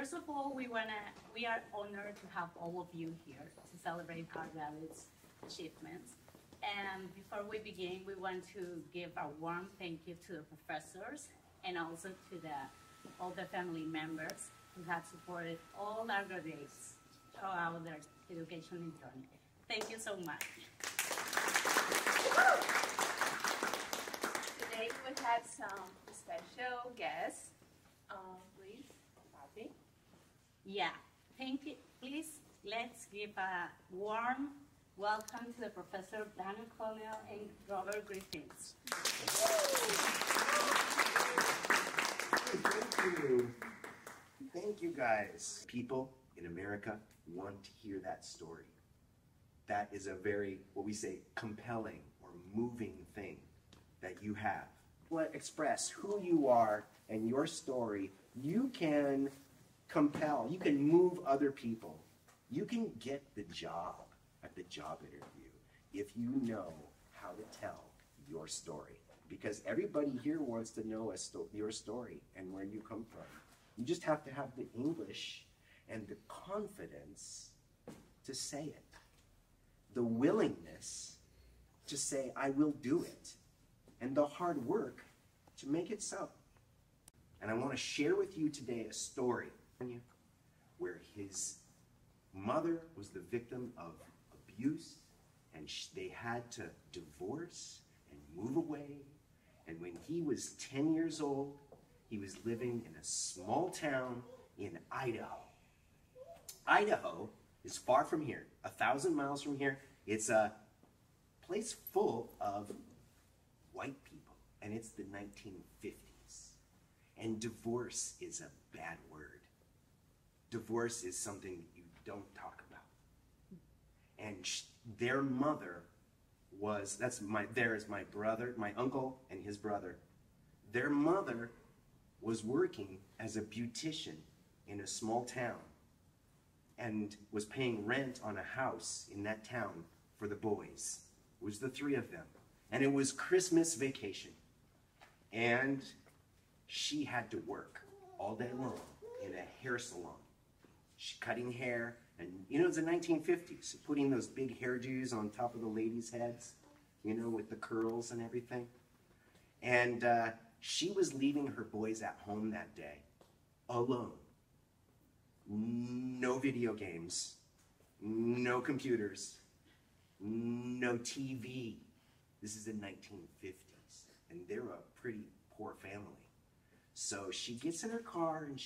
First of all, we are honored to have all of you here to celebrate our graduates' achievements. And before we begin, we want to give a warm thank you to the professors and also to all the family members who have supported all our graduates throughout their educational journey. Thank you so much. Today we have some special guests. Please, Bobby. Yeah, thank you. Please, let's give a warm welcome to the Professor Daniel Collier and Robert Griffiths. Thank you. Thank you, guys. People in America want to hear that story. That is a very, what we say, compelling or moving thing that you have. What express who you are and your story, you can compel, you can move other people. You can get the job at the job interview if you know how to tell your story. Because everybody here wants to know your story and where you come from. You just have to have the English and the confidence to say it. The willingness to say, I will do it. And the hard work to make it so. And I want to share with you today a story where his mother was the victim of abuse and they had to divorce and move away. And when he was 10 years old, he was living in a small town in Idaho. Idaho is far from here, 1,000 miles from here. It's a place full of white people, and it's the 1950s. And divorce is a bad word. Divorce is something you don't talk about. And their mother was, there is my brother, my uncle and his brother. Their mother was working as a beautician in a small town and was paying rent on a house in that town for the boys. It was the three of them. And it was Christmas vacation. And she had to work all day long in a hair salon. She's cutting hair, and you know, it's the 1950s, so putting those big hairdos on top of the ladies' heads, you know, with the curls and everything. And she was leaving her boys at home that day, alone. No video games, no computers, no TV. This is the 1950s, and they're a pretty poor family. So she gets in her car, and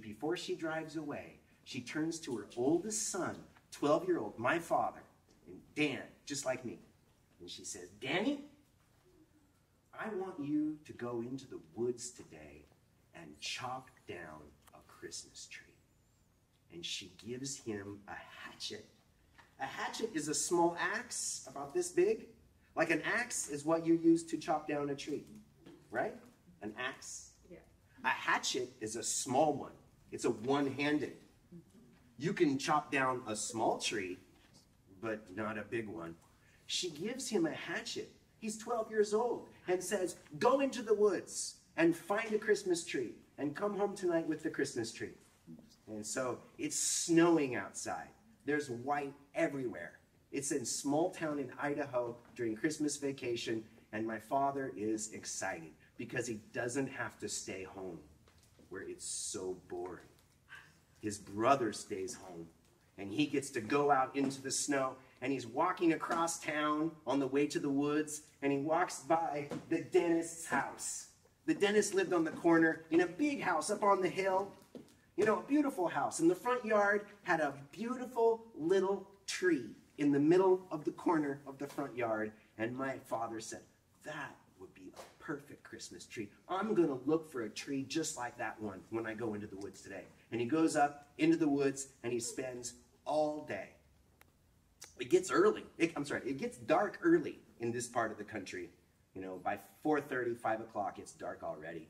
before she drives away, she turns to her oldest son, 12-year-old, my father, and Dan, just like me. And she says, Danny, I want you to go into the woods today and chop down a Christmas tree. And she gives him a hatchet. A hatchet is a small axe about this big. Like an axe is what you use to chop down a tree, right? An axe. Yeah. A hatchet is a small one. It's a one-handed. You can chop down a small tree, but not a big one. She gives him a hatchet. He's 12 years old and says, go into the woods and find a Christmas tree and come home tonight with the Christmas tree. And so it's snowing outside. There's white everywhere. It's in small town in Idaho during Christmas vacation, and my father is excited because he doesn't have to stay home where it's so boring. His brother stays home, and he gets to go out into the snow, and he's walking across town on the way to the woods, and he walks by the dentist's house. The dentist lived on the corner in a big house up on the hill. You know, a beautiful house. And the front yard had a beautiful little tree in the middle of the corner of the front yard. And my father said, that would be a perfect Christmas tree. I'm going to look for a tree just like that one when I go into the woods today. And he goes up into the woods and he spends all day. It gets it gets dark early in this part of the country. You know, by 4:30, 5 o'clock, it's dark already.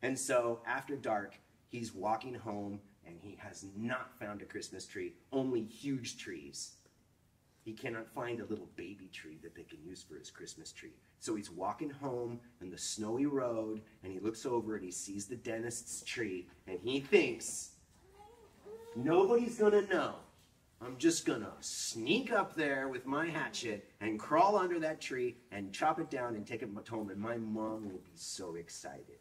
And so after dark, he's walking home, and he has not found a Christmas tree, only huge trees. He cannot find a little baby tree that they can use for his Christmas tree. So he's walking home on the snowy road, and he looks over and he sees the dentist's tree, and he thinks, Nobody's gonna know. I'm just gonna sneak up there with my hatchet and crawl under that tree and chop it down and take it home, and my mom will be so excited.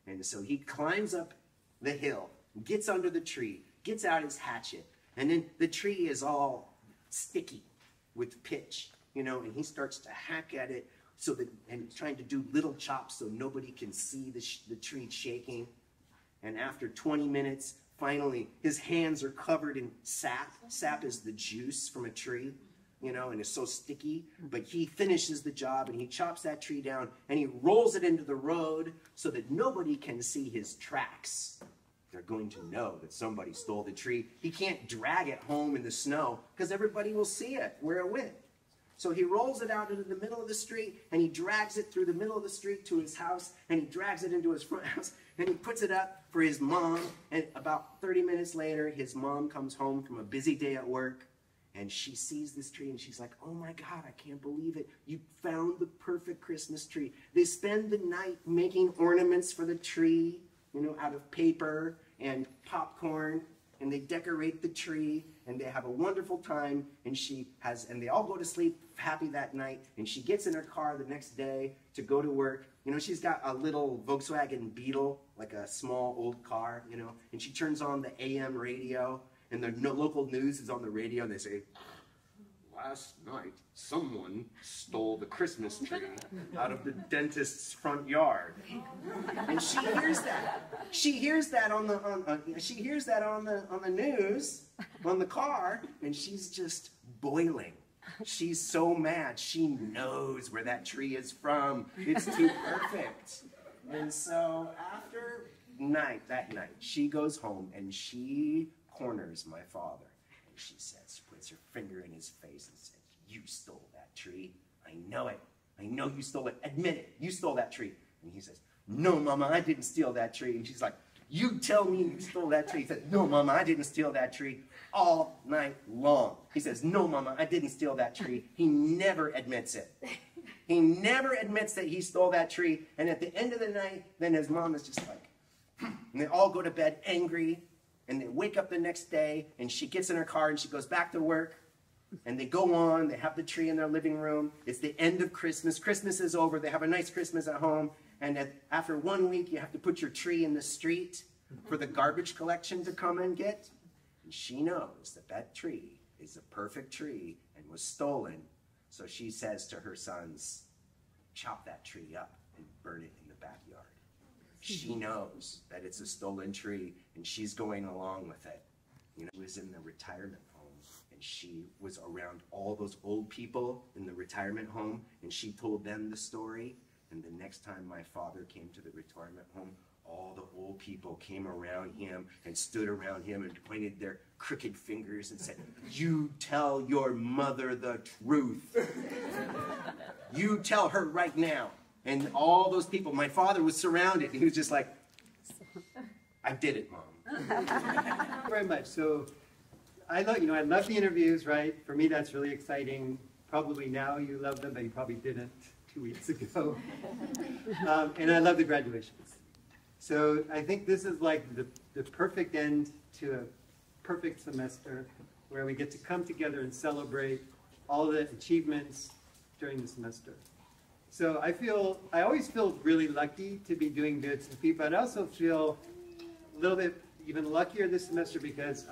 And so he climbs up the hill, gets under the tree, gets out his hatchet, and then the tree is all sticky with pitch, you know, and he starts to hack at it so that, and trying to do little chops so nobody can see the tree shaking. And after 20 minutes, finally, his hands are covered in sap. Sap is the juice from a tree, you know, and it's so sticky. But he finishes the job, and he chops that tree down, and he rolls it into the road so that nobody can see his tracks. They're going to know that somebody stole the tree. He can't drag it home in the snow because everybody will see it where it went. So he rolls it out into the middle of the street, and he drags it through the middle of the street to his house, and he drags it into his front house, and he puts it up for his mom. And about 30 minutes later, his mom comes home from a busy day at work, and she sees this tree, and she's like, oh my God, I can't believe it. You found the perfect Christmas tree. They spend the night making ornaments for the tree, you know, out of paper and popcorn, and they decorate the tree, and they have a wonderful time, and they all go to sleep happy that night, and she gets in her car the next day to go to work. You know, she's got a little Volkswagen Beetle, like a small old car, you know, and she turns on the AM radio, and the local news is on the radio, and they say, last night, someone stole the Christmas tree out of the dentist's front yard. And she hears that. She hears that on the news, on the car, and she's just boiling. She's so mad. She knows where that tree is from. It's too perfect. And so after that night, she goes home and she corners my father. She says, puts her finger in his face and says, you stole that tree. I know it. I know you stole it. Admit it. You stole that tree. And he says, no, Mama, I didn't steal that tree. And she's like, you tell me you stole that tree. He said, no, Mama, I didn't steal that tree. All night long. He says, no, Mama, I didn't steal that tree. He never admits it. He never admits that he stole that tree. And at the end of the night, then his mom is just like, and they all go to bed angry. And they wake up the next day, and she gets in her car, and she goes back to work. And they go on. They have the tree in their living room. It's the end of Christmas. Christmas is over. They have a nice Christmas at home. And after 1 week, you have to put your tree in the street for the garbage collection to come and get. And she knows that that tree is a perfect tree and was stolen. So she says to her sons, chop that tree up and burn it in the backyard. She knows that it's a stolen tree, and she's going along with it. You know, she was in the retirement home, and she was around all those old people in the retirement home, and she told them the story. And the next time my father came to the retirement home, all the old people came around him and stood around him and pointed their crooked fingers and said, you tell your mother the truth. You tell her right now. And all those people, my father was surrounded. He was just like, I did it, Mom. Very much. So I love the interviews, right? For me, that's really exciting. Probably now you love them, but you probably didn't 2 weeks ago. And I love the graduations. So I think this is like the perfect end to a perfect semester where we get to come together and celebrate all the achievements during the semester. So I always feel really lucky to be doing good to people. And I also feel a little bit even luckier this semester because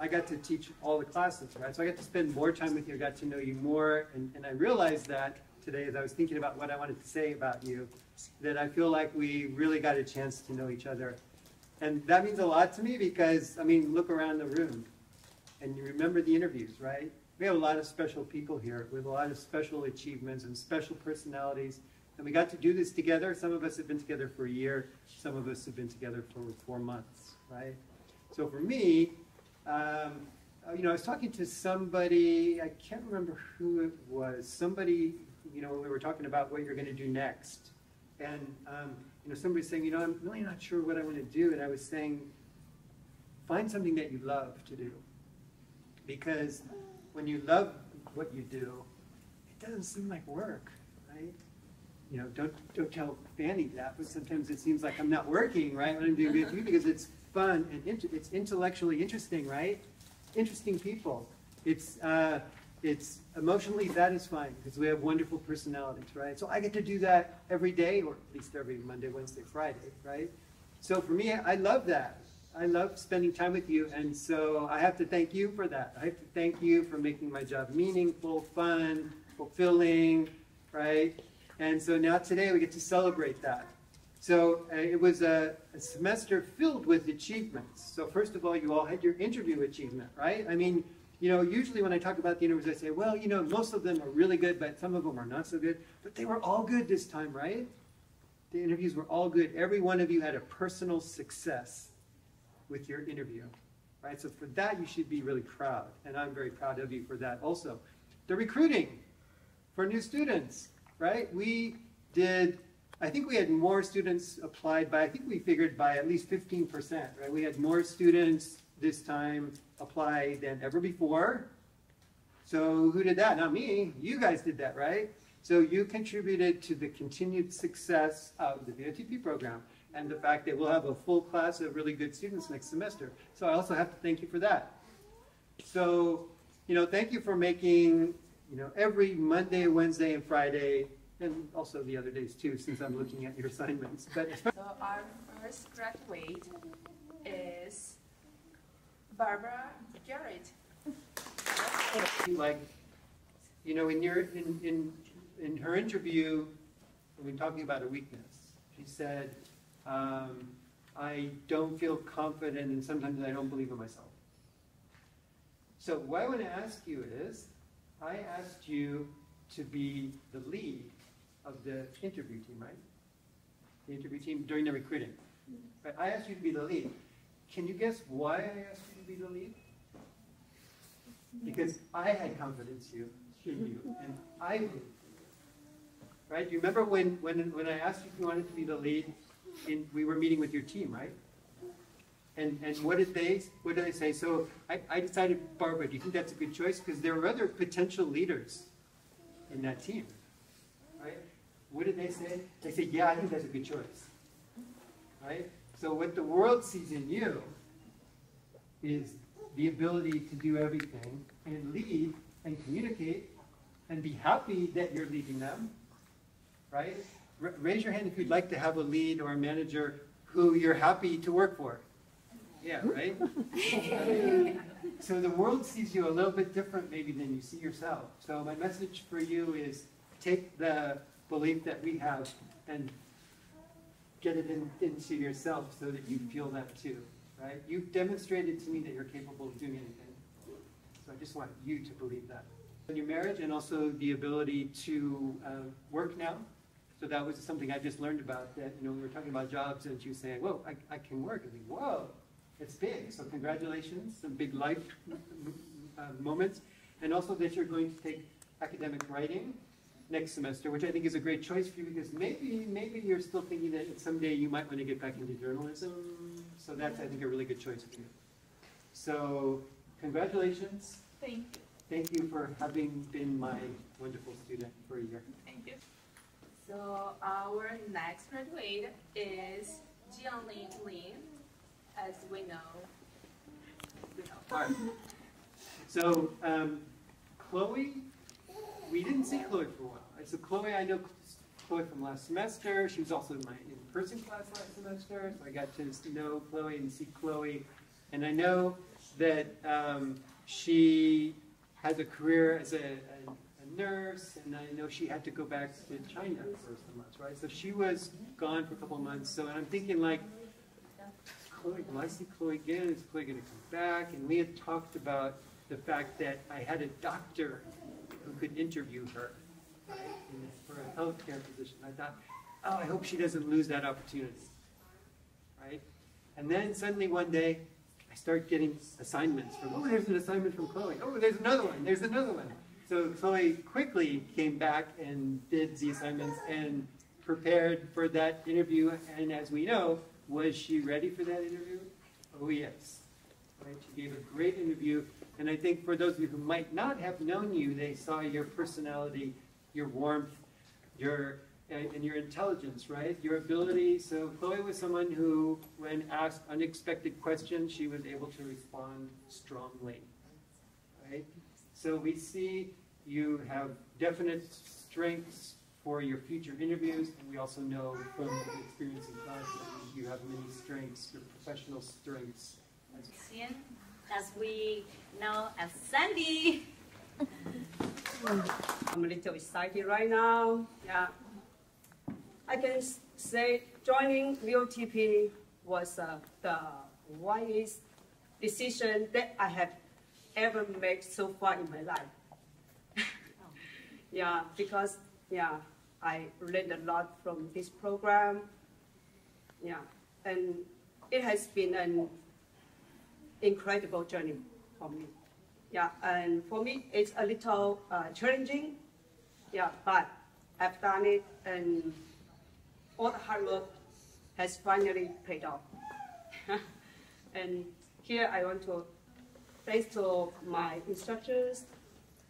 I got to teach all the classes, right? So I got to spend more time with you, I got to know you more, and I realized that today as I was thinking about what I wanted to say about you, that I feel like we really got a chance to know each other. And that means a lot to me because, I mean, look around the room and you remember the interviews, right? We have a lot of special people here with a lot of special achievements and special personalities. And we got to do this together. Some of us have been together for a year. Some of us have been together for 4 months, right? So for me, I was talking to somebody, I can't remember who it was, somebody, we were talking about what you're going to do next. And, somebody saying, I'm really not sure what I want to do. And I was saying, find something that you love to do. Because when you love what you do, it doesn't seem like work, right? Don't tell Fanny that, but sometimes it seems like I'm not working, right, when I'm doing VOTP because fun and it's intellectually interesting, right? Interesting people. It's emotionally satisfying because we have wonderful personalities, right? So I get to do that every day, or at least every Monday, Wednesday, Friday, right? So for me, I love that. I love spending time with you, and so I have to thank you for that. I have to thank you for making my job meaningful, fun, fulfilling, right? And so now today we get to celebrate that. So it was a semester filled with achievements. So first of all, you all had your interview achievement, right? I mean, you know, usually when I talk about the interviews, I say, well, you know, most of them are really good, but some of them are not so good. But they were all good this time, right? The interviews were all good. Every one of you had a personal success with your interview, right? So for that, you should be really proud. And I'm very proud of you for that also. The recruiting for new students, right? We did, I think we had more students applied by, I think we figured by at least 15%, right? We had more students this time apply than ever before. So who did that? Not me. You guys did that, right? So you contributed to the continued success of the VOTP program and the fact that we'll have a full class of really good students next semester. So I also have to thank you for that. So, you know, thank you for making, you know, every Monday, Wednesday, and Friday, and also the other days too, since I'm looking at your assignments. But So our first graduate is Barbara Garrett. like, you know, in her interview, when we're talking about a weakness, she said, I don't feel confident and sometimes I don't believe in myself. So what I want to ask you is, I asked you to be the lead of the interview team, right? The interview team during the recruiting. But I asked you to be the lead. Can you guess why I asked you to be the lead? Because I had confidence in you, and I believed you. Right? You remember when I asked you if you wanted to be the lead, we were meeting with your team, right? And what did they say? So I decided, Barbara, do you think that's a good choice? Because there were other potential leaders in that team, right? What did they say? They said, yeah, I think that's a good choice, right? So what the world sees in you is the ability to do everything and lead and communicate and be happy that you're leading them, right? Raise your hand if you'd like to have a lead or a manager who you're happy to work for. Yeah, right? So the world sees you a little bit different maybe than you see yourself. So my message for you is take the belief that we have and get it into yourself so that you feel that too, right? You've demonstrated to me that you're capable of doing anything. So I just want you to believe that. In your marriage and also the ability to work now. So that was something I just learned about, that, you know, we were talking about jobs and she was saying, whoa, I can work. I think, whoa, it's big. So congratulations, some big life moments. And also that you're going to take academic writing next semester, which I think is a great choice for you because maybe you're still thinking that someday you might want to get back into journalism. So that's, I think, a really good choice for you. So congratulations. Thank you. Thank you for having been my wonderful student for a year. Thank you. So our next graduate is Jianlin Lin, as we know. All right. So Chloe, we didn't see Chloe for a while. So Chloe, I know Chloe from last semester. She was also in my in-person class last semester, so I got to know Chloe and see Chloe. And I know that she has a career as a nurse, and I know she had to go back to China for some months, right? So she was gone for a couple of months. So I'm thinking, like, Chloe, will I see Chloe again? Is Chloe going to come back? And we had talked about the fact that I had a doctor who could interview her, right, for a healthcare position. I thought, oh, I hope she doesn't lose that opportunity, right? And then suddenly one day, I start getting assignments from, oh, there's an assignment from Chloe. Oh, there's another one. There's another one. So Chloe quickly came back and did the assignments and prepared for that interview. And as we know, was she ready for that interview? Oh, yes. Right? She gave a great interview. And I think for those of you who might not have known you, they saw your personality, your warmth, your and your intelligence, right? Your ability. So Chloe was someone who, when asked unexpected questions, she was able to respond strongly, right? So we see you have definite strengths for your future interviews, and we also know from the experience in class that you have many strengths, your professional strengths. As we know as Sandy. I'm a little excited right now. Yeah, I can say joining VOTP was the wisest decision that I have ever made so far in my life. Yeah, because I learned a lot from this program. Yeah, and it has been an incredible journey for me. Yeah, and for me, it's a little challenging. Yeah, but I've done it, and all the hard work has finally paid off. And here I want to thanks to my instructors,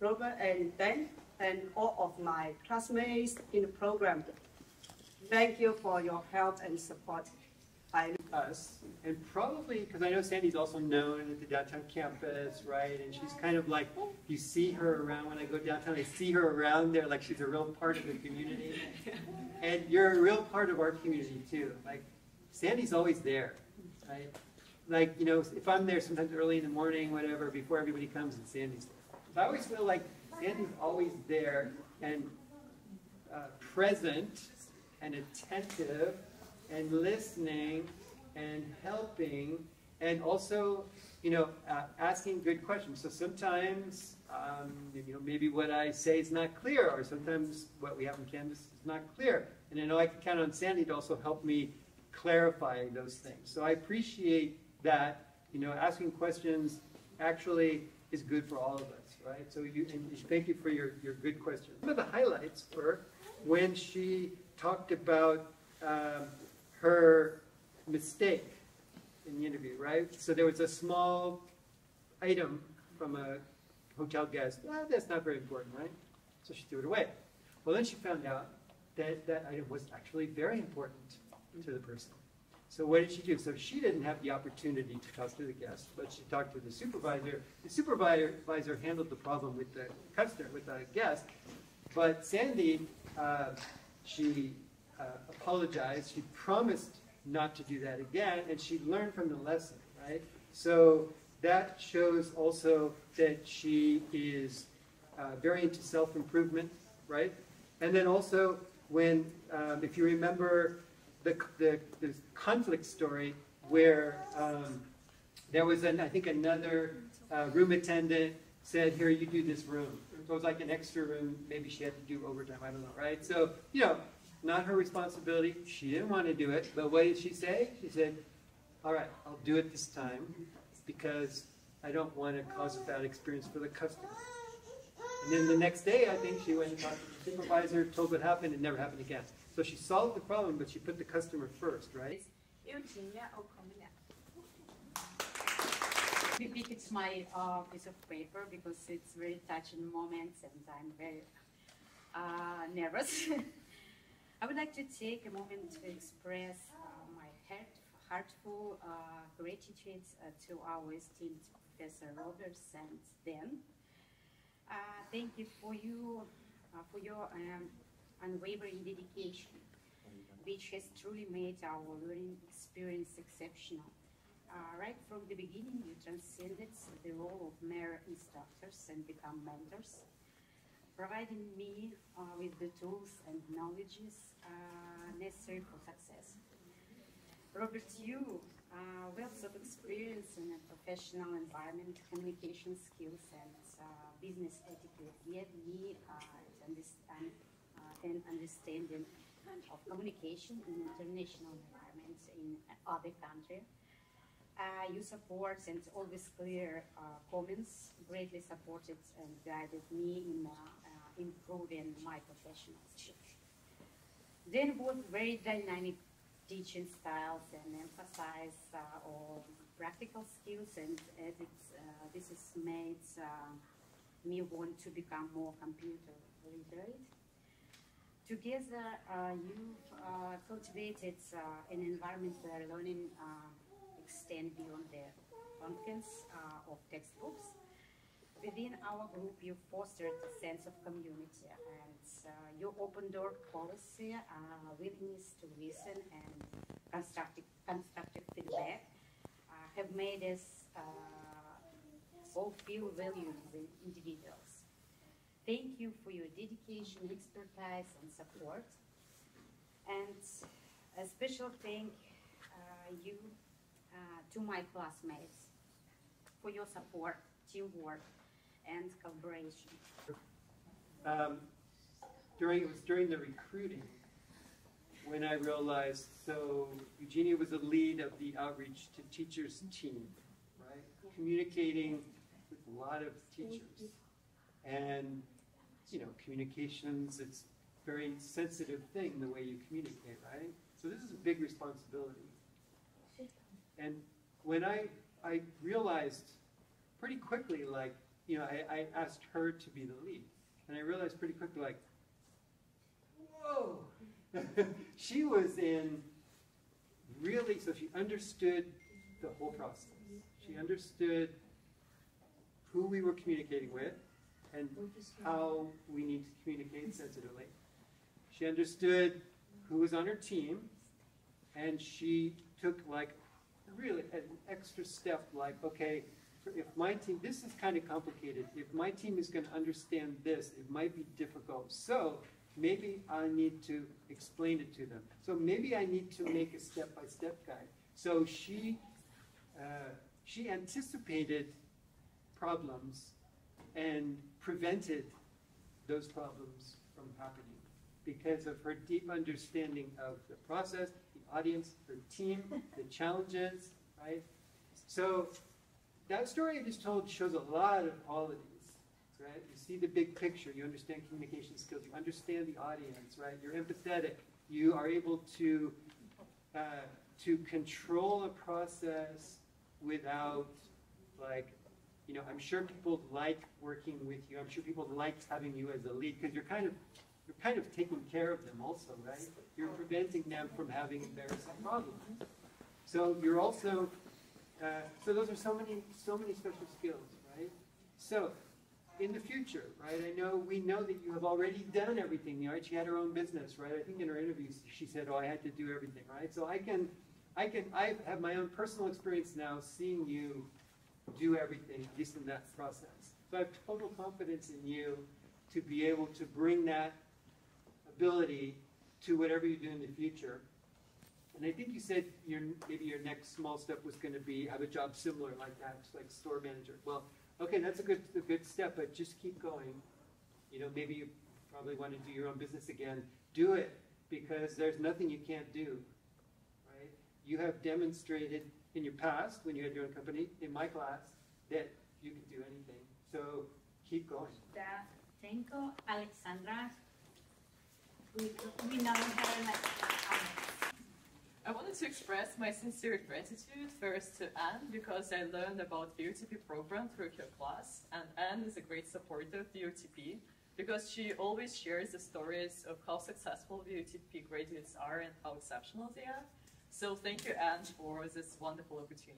Robert and Dan, and all of my classmates in the program. Thank you for your help and support. Us, and probably, because I know Sandy's also known at the downtown campus, right? And she's kind of like, you see her around when I go downtown, I see her around there like she's a real part of the community. And you're a real part of our community too. Like, Sandy's always there, right? Like, you know, if I'm there sometimes early in the morning, whatever, before everybody comes, and Sandy's there. So I always feel like Sandy's always there and present and attentive and listening and helping, and also, you know, asking good questions. So sometimes, you know, maybe what I say is not clear, or sometimes what we have on Canvas is not clear. And I know I can count on Sandy to also help me clarify those things. So I appreciate that, you know, asking questions actually is good for all of us, right? So thank you for your good questions. Some of the highlights were when she talked about her mistake in the interview, right? So there was a small item from a hotel guest. Well, that's not very important, right? So she threw it away. Well, then she found out that that item was actually very important to the person. So what did she do? So she didn't have the opportunity to talk to the guest, but she talked to the supervisor. The supervisor handled the problem with the customer, with the guest. But Sandy, she apologized. She promised not to do that again, and she learned from the lesson, right? So that shows also that she is very into self-improvement, right? And then also when, if you remember the conflict story where there was, I think, another room attendant said, here, you do this room. So it was like an extra room. Maybe she had to do overtime. I don't know, right? So, you know, not her responsibility. She didn't want to do it. But what did she say? She said, all right, I'll do it this time because I don't want to cause a bad experience for the customer. And then the next day, I think she went and talked to the supervisor, told what happened, and never happened again. So she solved the problem, but she put the customer first, right? It's my piece of paper because it's very touching moments and I'm very nervous. I would like to take a moment to express my heartful gratitude to our esteemed Professor Roberts and Dan. Thank you for your unwavering dedication, which has truly made our learning experience exceptional. Right from the beginning, you transcended the role of mere instructors and become mentors, providing me with the tools and knowledges necessary for success. Robert, you wealth of experience in a professional environment, communication skills, and business etiquette gave me an understanding of communication in international environments in other countries. Your support and always clear comments greatly supported and guided me in improving my professional skills. Then both very dynamic teaching styles and emphasize on practical skills, and this has made me want to become more computer literate. Together, you've cultivated an environment where learning extends beyond the contents of textbooks. Within our group, you fostered a sense of community, and your open door policy, willingness to listen, and constructive feedback have made us all feel valued as individuals. Thank you for your dedication, expertise, and support. And a special thank you to my classmates for your support, teamwork, and collaboration. It was during the recruiting when I realized, so Eugenia was the lead of the outreach to teachers team, right? Communicating with a lot of teachers. And, you know, communications, it's a very sensitive thing, the way you communicate, right? So this is a big responsibility. And when I realized pretty quickly, like, you know, I asked her to be the lead. And I realized pretty quickly, like, whoa! She was in really, so she understood the whole process. She understood who we were communicating with and how we need to communicate sensitively. She understood who was on her team, and she took, like, really an extra step, like, okay, if my team, this is kind of complicated. If my team is going to understand this, it might be difficult. So maybe I need to explain it to them. So maybe I need to make a step-by-step guide. So she anticipated problems and prevented those problems from happening because of her deep understanding of the process, the audience, her team, the challenges, right? So that story I just told shows a lot of qualities, right? You see the big picture, you understand communication skills, you understand the audience, right? You're empathetic, you are able to control a process without, like, you know, I'm sure people like working with you. I'm sure people like having you as a lead because you're kind of taking care of them also, right? You're preventing them from having embarrassing problems. So you're also, so those are so many special skills, right? So in the future, right? We know that you have already done everything, right? She had her own business, right? I think in her interviews she said, "Oh, I had to do everything," right? So I have my own personal experience now seeing you do everything, at least in that process. So I have total confidence in you to be able to bring that ability to whatever you do in the future. And I think you said maybe your next small step was going to be have a job similar like that, like store manager. Well, okay, that's a good step, but just keep going. You know, maybe you probably want to do your own business again. Do it, because there's nothing you can't do, right? You have demonstrated in your past, when you had your own company, in my class, that you can do anything. So keep going. Thank you, Alexandra. We now have I wanted to express my sincere gratitude first to Anne because I learned about the VOTP program through her class, and Anne is a great supporter of VOTP because she always shares the stories of how successful VOTP graduates are and how exceptional they are. So thank you, Anne, for this wonderful opportunity.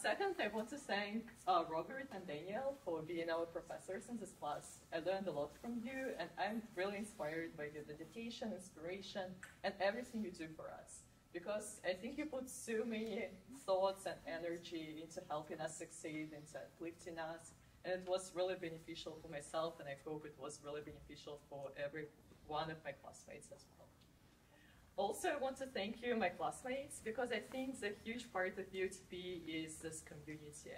Second, I want to thank Robert and Daniel for being our professors in this class. I learned a lot from you, and I'm really inspired by your dedication, inspiration, and everything you do for us. Because I think you put so many thoughts and energy into helping us succeed, into uplifting us, and it was really beneficial for myself, and I hope it was really beneficial for every one of my classmates as well. Also, I want to thank you, my classmates, because I think the huge part of VOTP is this community.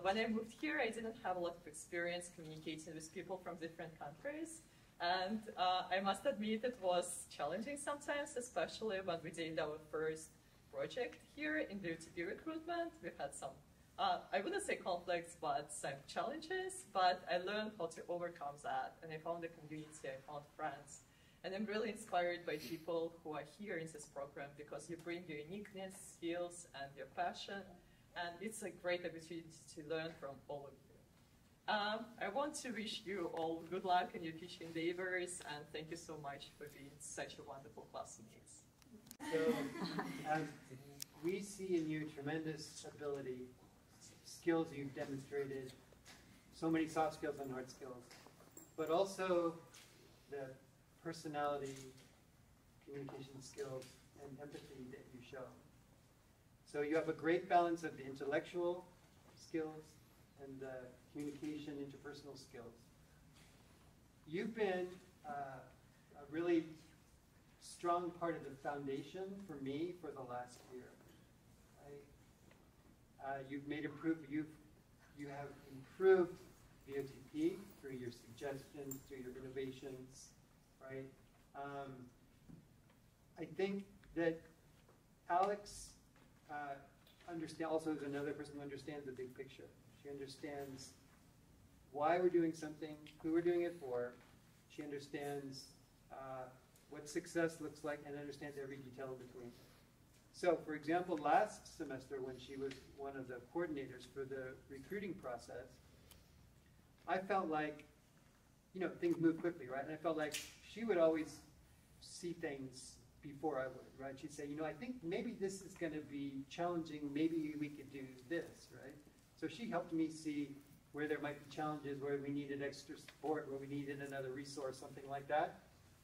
When I moved here, I didn't have a lot of experience communicating with people from different countries, and I must admit it was challenging sometimes, especially when we did our first project here in VOTP recruitment. We had some, I wouldn't say conflicts, but some challenges, but I learned how to overcome that, and I found a community, I found friends. And I'm really inspired by people who are here in this program because you bring your uniqueness, skills, and your passion. And it's a great opportunity to learn from all of you. I want to wish you all good luck in your teaching endeavors, and thank you so much for being such a wonderful classmates. So, we see in you tremendous ability, skills you've demonstrated, so many soft skills and hard skills, but also the personality, communication skills, and empathy that you show. So you have a great balance of the intellectual skills and the communication, interpersonal skills. You've been a really strong part of the foundation for me for the last year. You've made you have improved VOTP through your suggestions, through your innovations, right? I think that Alex also is another person who understands the big picture. She understands why we're doing something, who we're doing it for. She understands what success looks like and understands every detail in between. So, for example, last semester when she was one of the coordinators for the recruiting process, I felt like, things move quickly, right? And I felt like she would always see things before I would, right? She'd say, I think maybe this is going to be challenging. Maybe we could do this, right? So she helped me see where there might be challenges, where we needed extra support, where we needed another resource, something like that.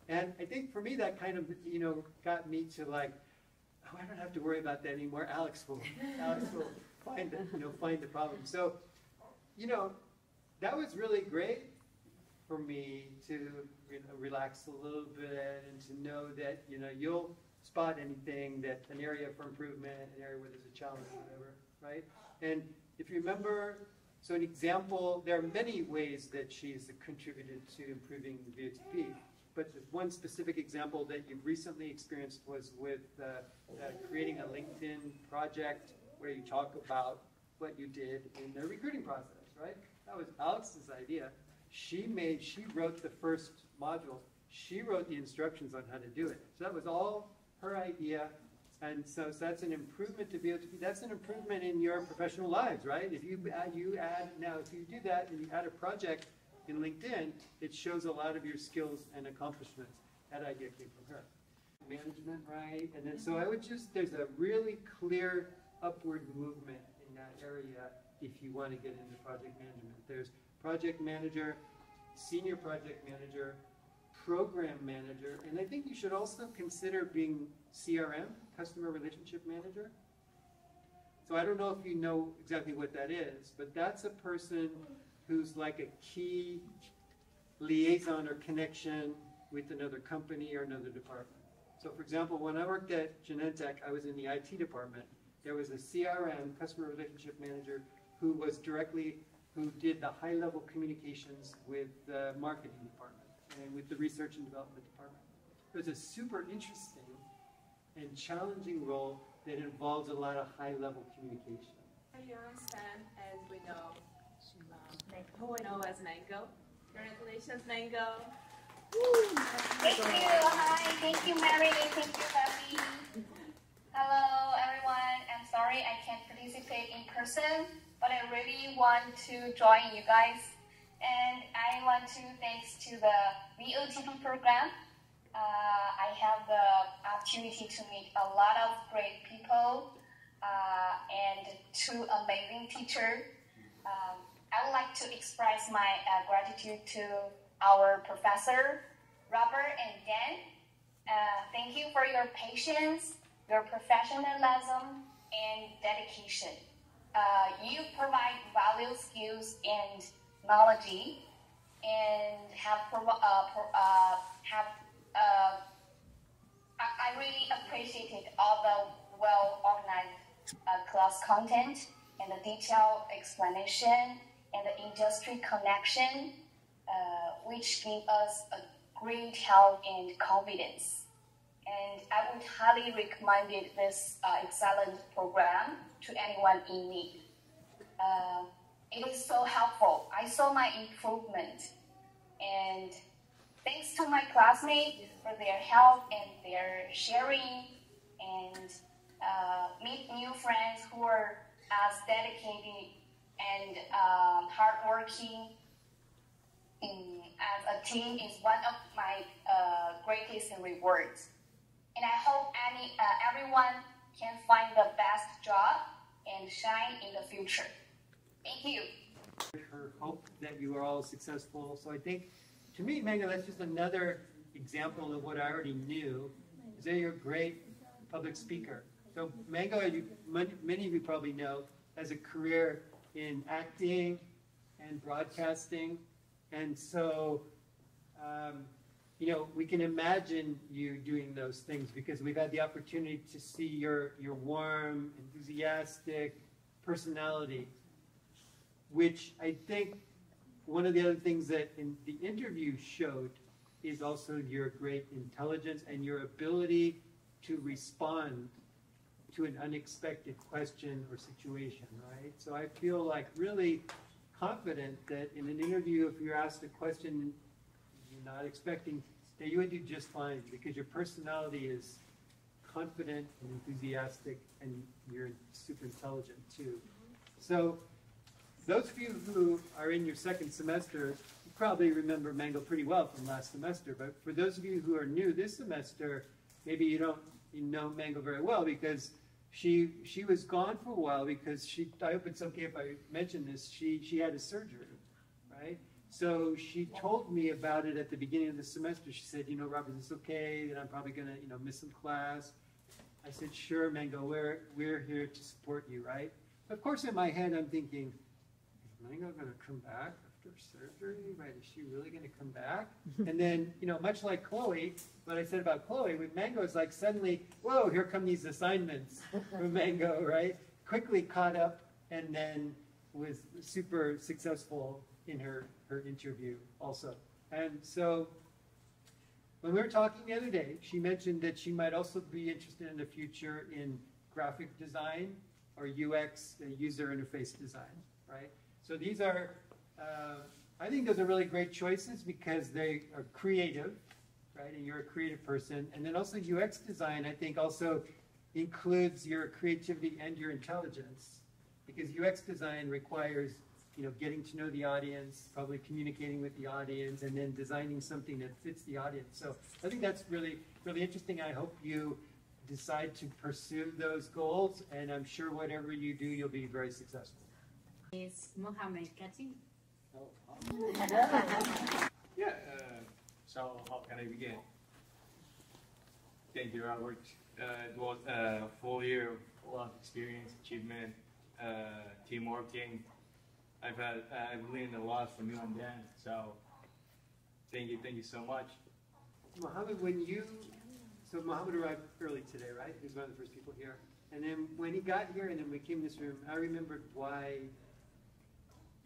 And I think for me that kind of, got me to like, oh, I don't have to worry about that anymore. Alex will find the problem. So, that was really great for me to relax a little bit and to know that you'll spot anything that's an area for improvement, an area where there's a challenge, or whatever, right? And if you remember, so an example, there are many ways that she's contributed to improving the VOTP, but the one specific example that you've recently experienced was with creating a LinkedIn project where you talk about what you did in the recruiting process, right? That was Alex's idea. She wrote the first module. She wrote the instructions on how to do it. So that was all her idea. And so that's an improvement to VOTP. That's an improvement in your professional lives, right? If you do that and you add a project in LinkedIn, it shows a lot of your skills and accomplishments. That idea came from her. Management, right? And then so there's a really clear upward movement in that area if you want to get into project management. There's project manager, senior project manager, program manager, and I think you should also consider being CRM, customer relationship manager. So I don't know if you know exactly what that is, but that's a person who's like a key liaison or connection with another company or another department. So for example, when I worked at Genentech, I was in the IT department. There was a CRM, customer relationship manager, who did the high-level communications with the marketing department and with the research and development department. It was a super interesting and challenging role that involves a lot of high-level communication. You understand, as we know, who we know as Mango. Congratulations, Mango. Thank you. Hi. Thank you, Mary. Thank you, Bobby. Hello, everyone. I'm sorry I can't participate in person, but I really want to join you guys. And I want to thanks to the VOTP program. I have the opportunity to meet a lot of great people and two amazing teachers. I would like to express my gratitude to our professor, Robert and Dan. Thank you for your patience, your professionalism, and dedication. You provide valuable skills and knowledge, and I really appreciated all the well-organized class content and the detailed explanation and the industry connection, which give us a great help and confidence. And I would highly recommend this excellent program to anyone in need. It is so helpful. I saw my improvement, and thanks to my classmates for their help and their sharing, and meet new friends who are as dedicated and hardworking as a team is one of my greatest rewards. And I hope everyone can find the best job and shine in the future. Thank you. Her hope that you are all successful. So I think, to me, Mango, that's just another example of what I already knew, is that you're a great public speaker. So Mango, as many of you probably know, has a career in acting and broadcasting. And so, you know, we can imagine you doing those things because we've had the opportunity to see your warm, enthusiastic personality, which I think one of the other things that in the interview showed is also your great intelligence and your ability to respond to an unexpected question or situation, right? So I feel like really confident that in an interview, if you're asked a question you're not expecting, that you would do just fine because your personality is confident and enthusiastic and you're super intelligent too. So those of you who are in your second semester, you probably remember Mango pretty well from last semester, but for those of you who are new this semester, maybe you don't know Mango very well because she was gone for a while because I hope it's okay if I mention this, she had a surgery, right? So she told me about it at the beginning of the semester. She said, you know, Rob, is this okay? That I'm probably gonna, you know, miss some class. I said, sure, Mango, we're here to support you, right? Of course, in my head, I'm thinking, is Mango gonna come back after surgery, right? Is she really gonna come back? And then, you know, much like Chloe, what I said about Chloe, with Mango, it's like suddenly, whoa, here come these assignments from Mango, right? Quickly caught up and then was super successful in her interview also. And so when we were talking the other day, she mentioned that she might also be interested in the future in graphic design or UX, user interface design, right? So these are, I think those are really great choices because they are creative, right? And you're a creative person. And then also UX design, I think, also includes your creativity and your intelligence because UX design requires, you know, getting to know the audience, probably communicating with the audience, and then designing something that fits the audience. So I think that's really, really interesting. I hope you decide to pursue those goals, and I'm sure whatever you do, you'll be very successful. Is Mohammed Katim? Yeah, so how can I begin? Thank you, Robert. It was a full year of a lot of experience, achievement, team working. I've learned a lot from you and Dan, so thank you so much. Mohammed, so Mohammed arrived early today, right? He was one of the first people here. And then when he got here and then we came in this room, I remembered why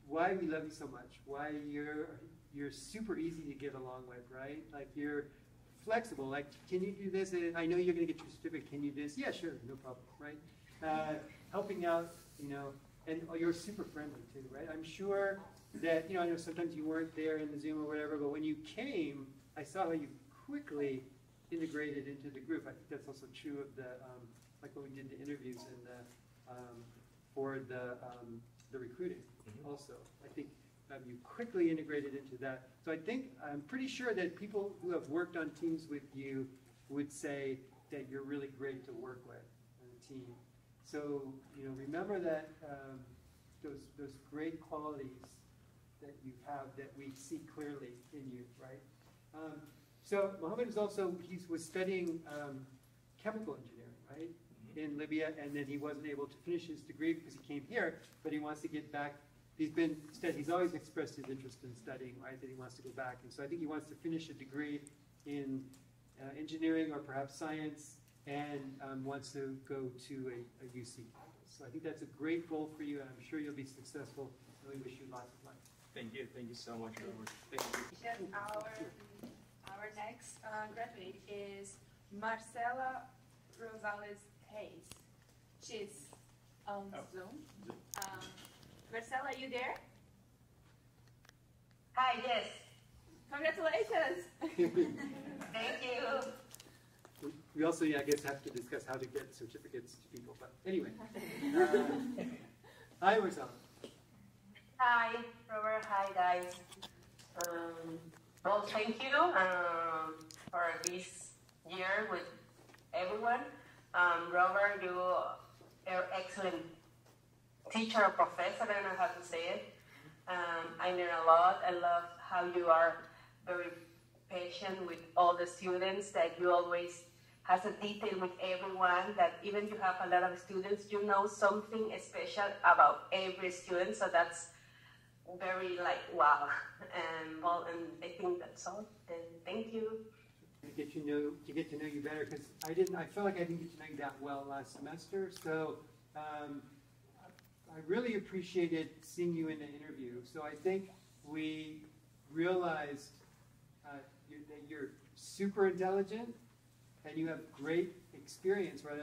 we love you so much, why you're super easy to get along with, right? Like you're flexible, like, can you do this? And I know you're gonna get your certificate, can you do this? Yeah, sure, no problem, right? Helping out, you know, and you're super friendly too, right? I'm sure that, you know, I know sometimes you weren't there in the Zoom or whatever, but when you came, I saw how you quickly integrated into the group. I think that's also true of the, like when we did the interviews and for the recruiting also. I think you quickly integrated into that. So I'm pretty sure that people who have worked on teams with you would say that you're really great to work with on a team. So, you know, remember that those great qualities that you have that we see clearly in you, right? So Mohammed was studying chemical engineering, right, in Libya, and then he wasn't able to finish his degree because he came here, but he wants to get back. He's always expressed his interest in studying, right, that he wants to go back. And so I think he wants to finish a degree in engineering or perhaps science, and wants to go to a UC. So I think that's a great goal for you, and I'm sure you'll be successful. I really wish you lots of luck. Thank you so much, Robert. Thank you. Our next graduate is Marcela Rosales Hayes. She's on Zoom. Marcela, are you there? Hi, yes. Congratulations. Thank you. We also, I guess, have to discuss how to get certificates to people. But anyway, hi, Marcela. Hi, Robert. Hi, guys. Well, thank you for this year with everyone. Robert, you are excellent teacher or professor. I don't know how to say it. I learn a lot. I love how you are very patient with all the students, that you always has a detail with everyone, that even you have a lot of students, you know something special about every student. So that's very like wow. And well, and I think that's all. And thank you. To get to know you better, because I felt like I didn't get to know you that well last semester. So I really appreciated seeing you in the interview. So I think we realized that you're super intelligent and you have great experience. Right?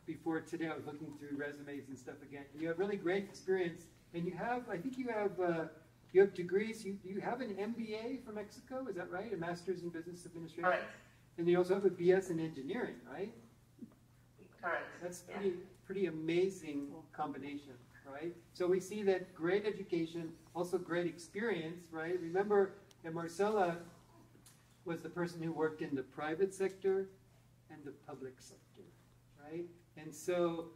Before today, I was looking through resumes and stuff again. You have really great experience, and I think you have degrees. You have an MBA from Mexico, is that right? A Master's in Business Administration? Correct. And you also have a BS in Engineering, right? Correct. That's pretty amazing combination, right? So we see that great education, also great experience, right? Remember that Marcela was the person who worked in the private sector and the public sector, right? And so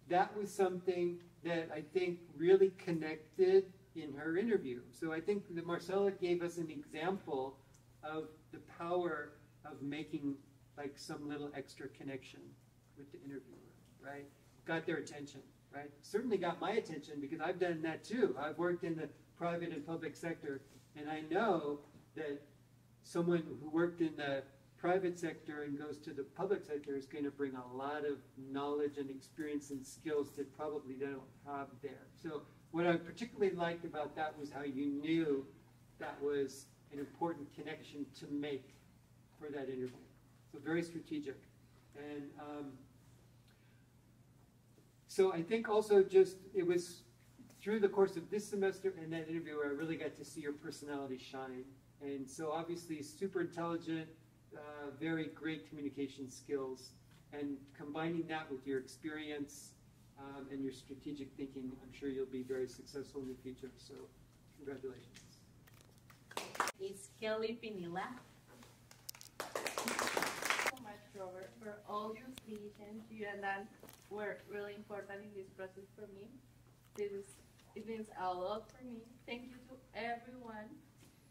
that was something that I think really connected in her interview. So I think that Marcela gave us an example of the power of making like some little extra connection with the interviewer, right? Got their attention, right? Certainly got my attention, because I've done that too. I've worked in the private and public sector, and I know that someone who worked in the private sector and goes to the public sector is going to bring a lot of knowledge and experience and skills that probably they don't have there. So what I particularly liked about that was how you knew that was an important connection to make for that interview. So very strategic. And so I think also it was through the course of this semester and that interview where I really got to see your personality shine. And so obviously super intelligent, very great communication skills, and combining that with your experience and your strategic thinking, I'm sure you'll be very successful in the future. So congratulations. It's Kelly Pinilla. So much, Robert, for all your speeches. You and Dan were really important in this process for me. It means a lot for me. Thank you to everyone,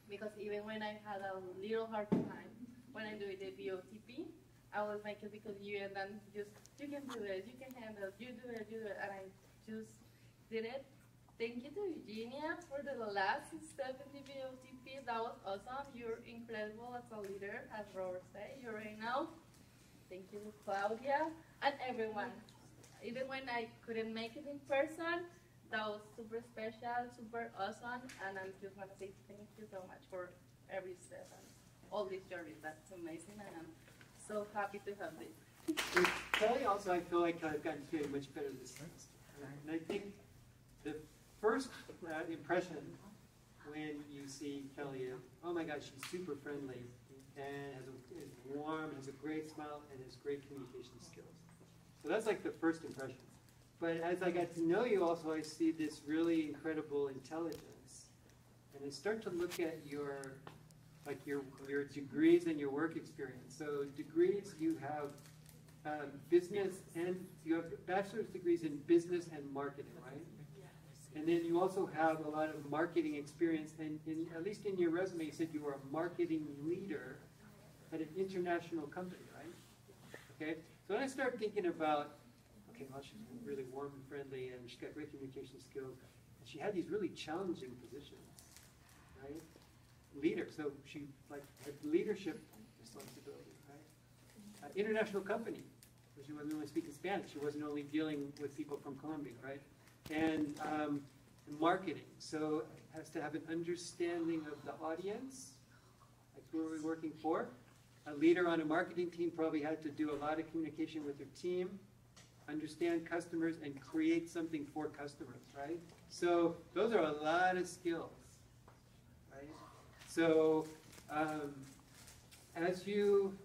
because even when I had a little hard time when I do the VOTP, I was make it because you and Dan just, you can do it, you can handle it, you do it, and I just did it. Thank you to Eugenia for the last step in the VOTP. That was awesome. You're incredible as a leader, as Robert said. You're right now. Thank you to Claudia and everyone. Even when I couldn't make it in person, that was super special, super awesome, and I just want to say thank you so much for every step and all these journeys. That's amazing, and I'm so happy to have this. With Kelly also, I feel like I've gotten to know you much better this semester. And I think the first impression when you see Kelly is, oh my gosh, she's super friendly and is warm, has a great smile, and has great communication skills. So that's like the first impression. But as I got to know you also, I see this really incredible intelligence. And I start to look at your degrees and your work experience. So degrees, you have business, and you have bachelor's degrees in business and marketing, right? And then you also have a lot of marketing experience, and at least in your resume, you said you were a marketing leader at an international company, right? Okay, so then I start thinking about, okay, well, she's really warm and friendly, and she's got great communication skills, and she had these really challenging positions, right? Leader, so she had leadership responsibility, right? International company, so she wasn't only speaking Spanish, she wasn't only dealing with people from Colombia, right? And marketing, so has to have an understanding of the audience, like who are we working for? A leader on a marketing team probably had to do a lot of communication with their team, understand customers, and create something for customers, right? So those are a lot of skills, right? So as you,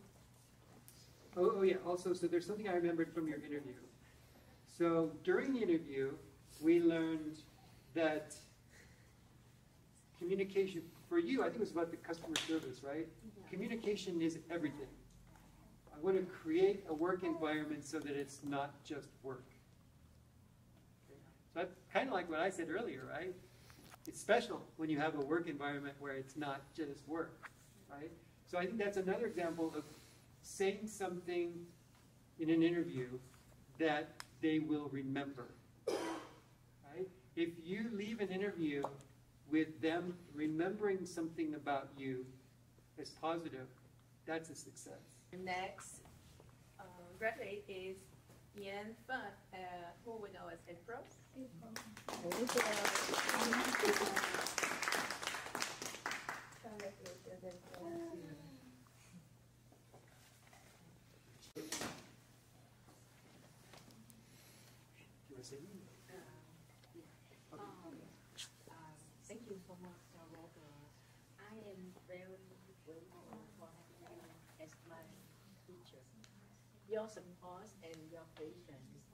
also, so there's something I remembered from your interview. So during the interview, we learned that communication, for you, I think it was about the customer service, right? Yeah. Communication is everything. I want to create a work environment so that it's not just work. Okay. So that's kind of like what I said earlier, right? It's special when you have a work environment where it's not just work, right? So I think that's another example of saying something in an interview that they will remember, right? If you leave an interview with them remembering something about you as positive, that's a success. Next graduate is Yan Feng, who we know as April. Thank you so much, Robert. I am very grateful for having you as my teacher. Your support and your patience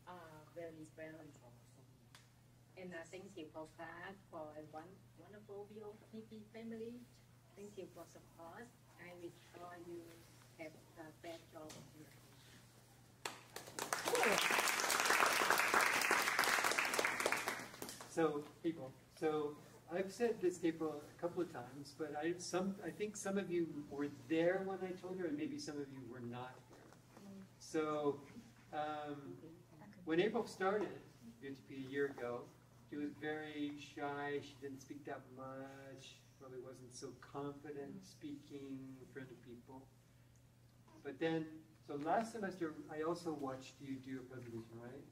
are very valuable. And thank you for that, for a wonderful VOTP family. Thank you for support. I wish all you have a best job in the future. So, April, I've said this, April, a couple of times, but I think some of you were there when I told her, and maybe some of you were not there. So, when April started VOTP a year ago, she was very shy. She didn't speak that much. Probably wasn't so confident speaking in front of people. But then, so last semester, I also watched you do a presentation, right?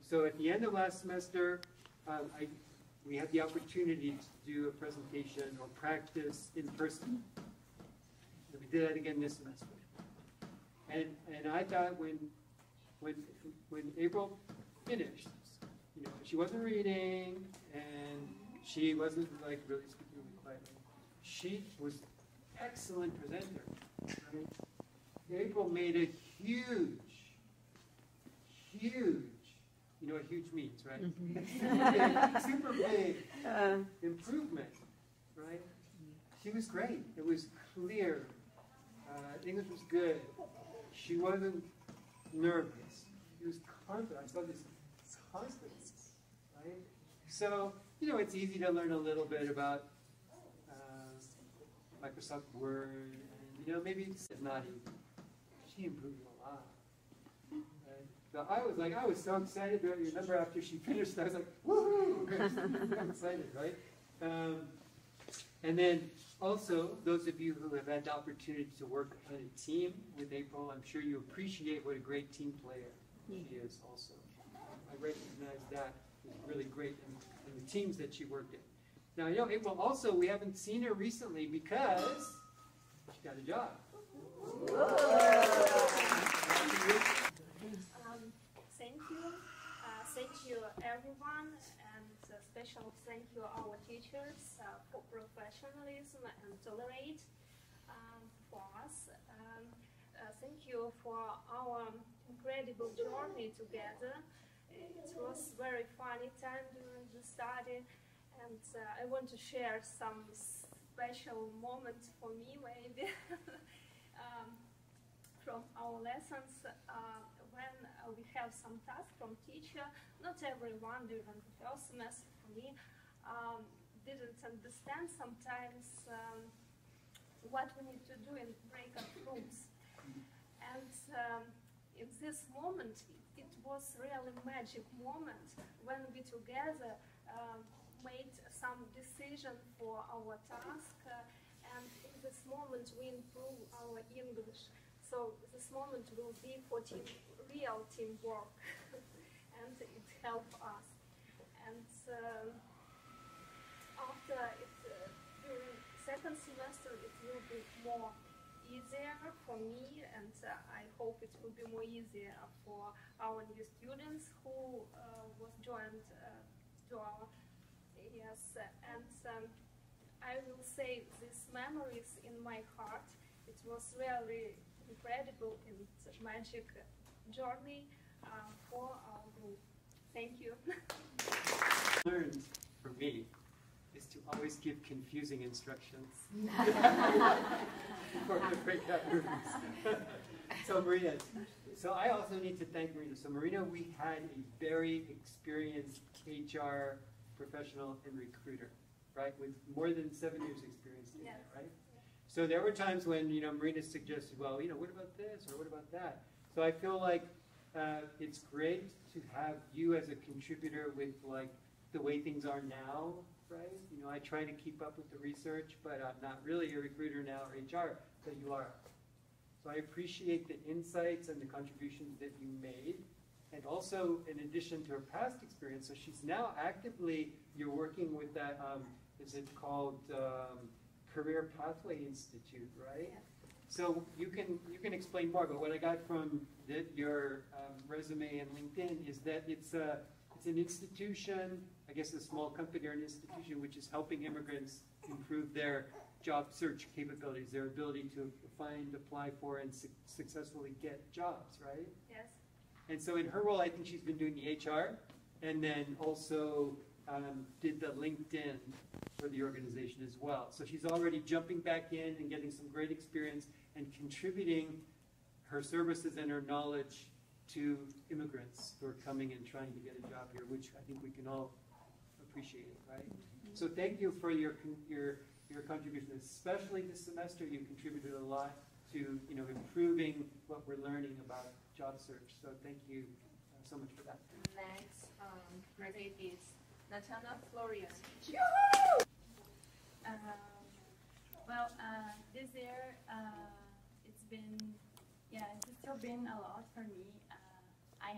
So at the end of last semester, we had the opportunity to do a presentation or practice in person. And we did that again this semester. And I thought when April finished, you know, she wasn't reading and she wasn't like really speaking really quietly. She was excellent presenter. Right? April made a huge, you know what huge means, right? Super big improvement, right? She was great. It was clear. English was good. She wasn't nervous. She was confident. I saw this confidence, right? So, you know, it's easy to learn a little bit about Microsoft Word, and, you know, maybe it's not easy. She improved a lot. So I was so excited. I remember after she finished, I was like, woohoo! I'm excited, right? And then also, those of you who have had the opportunity to work on a team with April, I'm sure you appreciate what a great team player she is also. I recognize that was really great in the teams that she worked in. Now, you know, April also, we haven't seen her recently because she got a job. Thank you everyone, and a special thank you our teachers for professionalism and tolerate for us. Thank you for our incredible journey together. It was very funny time during the study, and I want to share some special moments for me maybe from our lessons. When we have some tasks from teacher, not everyone during the first semester for me didn't understand sometimes what we need to do in breakout rooms. And in this moment, it was really magic moment when we together made some decision for our task, and in this moment we improve our English. So this moment will be for real teamwork, and it helped us. And after it, during second semester, it will be more easier for me, and I hope it will be more easier for our new students who was joined to our yes. And I will say these memories in my heart. It was really incredible and magic journey for our group. Thank you. Learned for me always give confusing instructions for the breakout rooms. So Marina, so I also need to thank Marina. So Marina, we had a very experienced HR professional and recruiter, right, with more than 7 years experience in that, right? So there were times when, Marina suggested, well, what about this or what about that? So I feel like it's great to have you as a contributor with like the way things are now, right? I try to keep up with the research, but I'm not really a recruiter now or HR, but you are. So I appreciate the insights and the contributions that you made. And also, in addition to her past experience, so she's now actively, you're working with that, is it called Career Pathway Institute, right? Yeah. So you can explain more, but what I got from your resume and LinkedIn is that it's an institution, I guess a small company or an institution, which is helping immigrants improve their job search capabilities, their ability to find, apply for, and successfully get jobs, right? Yes. And so in her role, I think she's been doing the HR, and then also did the LinkedIn for the organization as well. So she's already jumping back in and getting some great experience and contributing her services and her knowledge to immigrants who are coming and trying to get a job here, which I think we can all appreciate, right? So thank you for your contribution, especially this semester. You contributed a lot to improving what we're learning about job search. So thank you so much for that. Next graduate is Natana Florian. This year it's still been a lot for me. I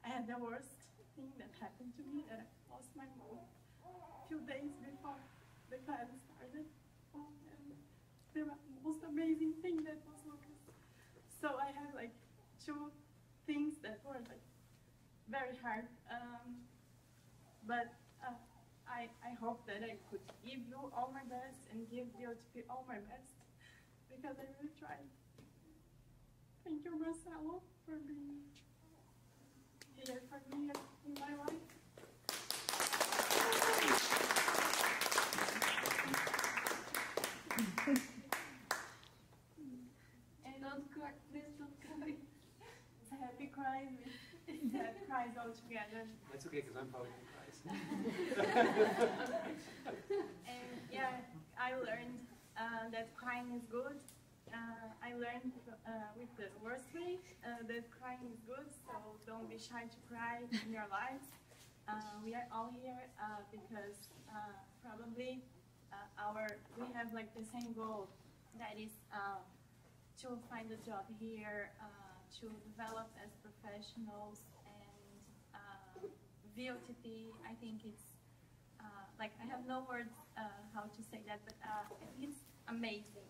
had the worst thing that happened to me, that I lost my mom a few days before the class started. And the most amazing thing that was Lucas. So I had like two things that were like very hard, but I hope that I could give you all my best and give VOTP all my best, because I really tried. Thank you, Marcelo, for being here for me in my life. And don't cry, please don't cry. It's a happy cry, it's sad cries all together. That's okay, because I'm probably going to cry. And yeah, I learned that crying is good. I learned with the worst way that crying is good, so don't be shy to cry in your lives. We are all here because probably we have like the same goal, that is to find a job here, to develop as professionals, and VOTP, I think it's I have no words how to say that, but I think it's amazing.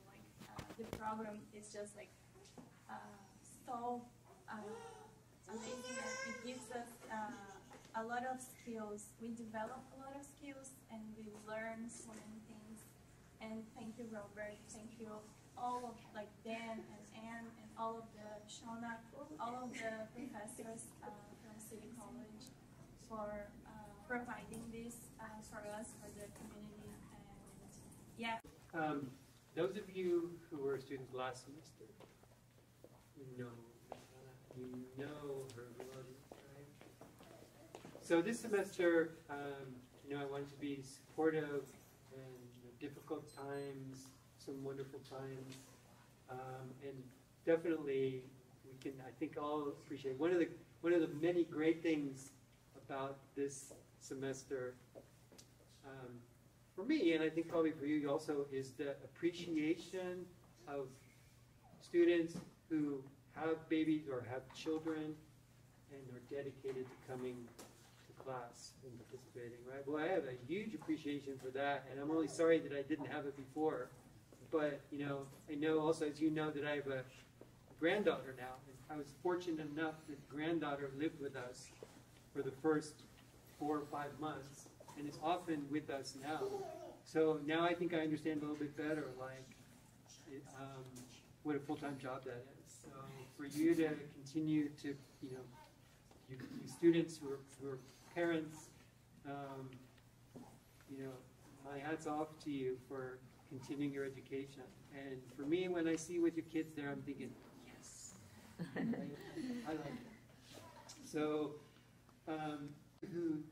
The program is just so amazing that it gives us a lot of skills. We develop a lot of skills and we learn so many things. And thank you, Robert. Thank you all of Dan and Anne and all of the Shona, all of the professors from City College for providing this for us, for the community. And yeah. Those of you who were students last semester, you know her melody, right? So this semester, I wanted to be supportive in difficult times, some wonderful times, and definitely we can, I think, all appreciate one of the many great things about this semester. For me, and I think probably for you also, is the appreciation of students who have babies or have children and are dedicated to coming to class and participating, right? Well, I have a huge appreciation for that, and I'm really sorry that I didn't have it before. But, I know also, as you know, that I have a granddaughter now. And I was fortunate enough that granddaughter lived with us for the first 4 or 5 months, and is often with us now. So now I think I understand a little bit better, what a full-time job that is. So for you to continue to, you students who are parents, my hat's off to you for continuing your education. And for me, when I see with your kids there, I'm thinking, yes, I like it. So, who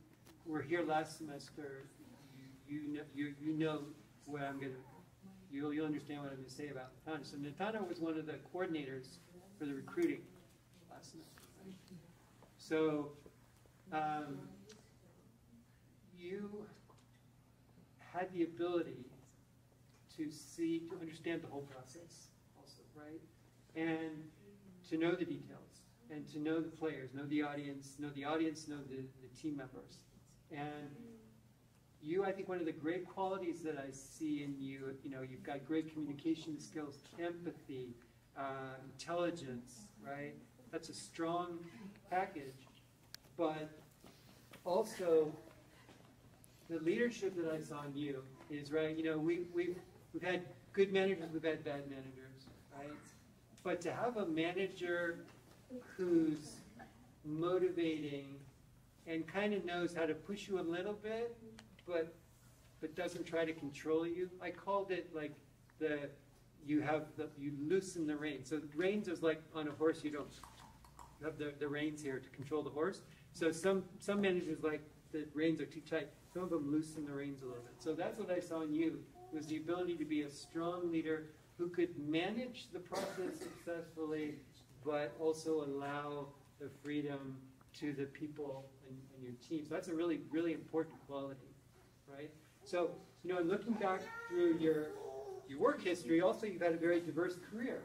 were here last semester, you know what I'm gonna. You'll understand what I'm going to say about Natana. So Natana was one of the coordinators for the recruiting last semester. Right? So you had the ability to understand the whole process also, right? And to know the details, and to know the players, know the audience, know the team members. And you, I think one of the great qualities that I see in you, you've got great communication skills, empathy, intelligence, right? That's a strong package. But also, the leadership that I saw in you is, right, we've had good managers, we've had bad managers, right? But to have a manager who's motivating and kind of knows how to push you a little bit, but doesn't try to control you. I called it like you loosen the reins. So the reins is like on a horse, you have the reins here to control the horse. So some managers like the reins are too tight. Some of them loosen the reins a little bit. So that's what I saw in you, was the ability to be a strong leader who could manage the process successfully, but also allow the freedom to the people in your team. So that's a really, really important quality. Right? So, looking back through your work history, also you've had a very diverse career.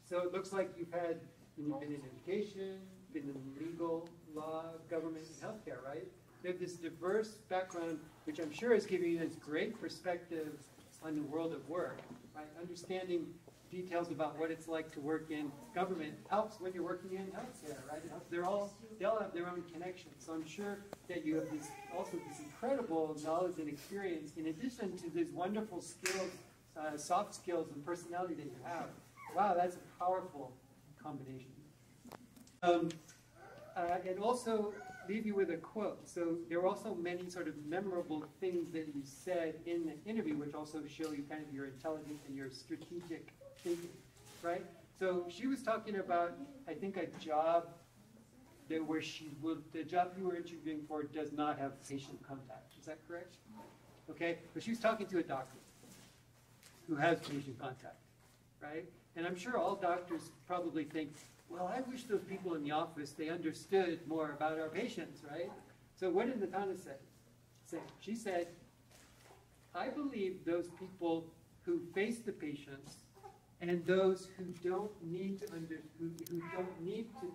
So it looks like you've been in education, been in legal, law, government, and healthcare, right? You have this diverse background, which I'm sure is giving you this great perspective on the world of work, right? Understanding details about what it's like to work in government helps when you're working in healthcare, right? They all have their own connections. So I'm sure that you have this incredible knowledge and experience in addition to these wonderful skills, soft skills and personality that you have. Wow, that's a powerful combination. And also leave you with a quote. So there were also many sort of memorable things that you said in the interview, which also show you kind of your intelligence and your strategic thinking, right? So she was talking about, I think, a job the job you were interviewing for does not have patient contact. Is that correct? Okay, but she was talking to a doctor who has patient contact, right? And I'm sure all doctors probably think, well, I wish those people in the office, they understood more about our patients, right? So what did Natana say? She said, I believe those people who face the patients and those who don't need to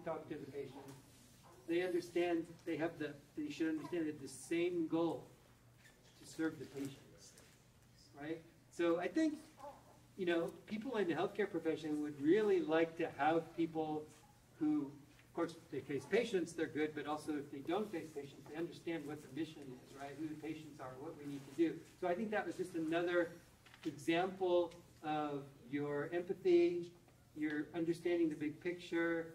talk to the patients, they understand they should understand they have the same goal to serve the patients, right? So I think, people in the healthcare profession would really like to have people who, of course, if they face patients, they're good, but also if they don't face patients, they understand what the mission is, right? Who the patients are, what we need to do. So I think that was just another example of your empathy, your understanding the big picture,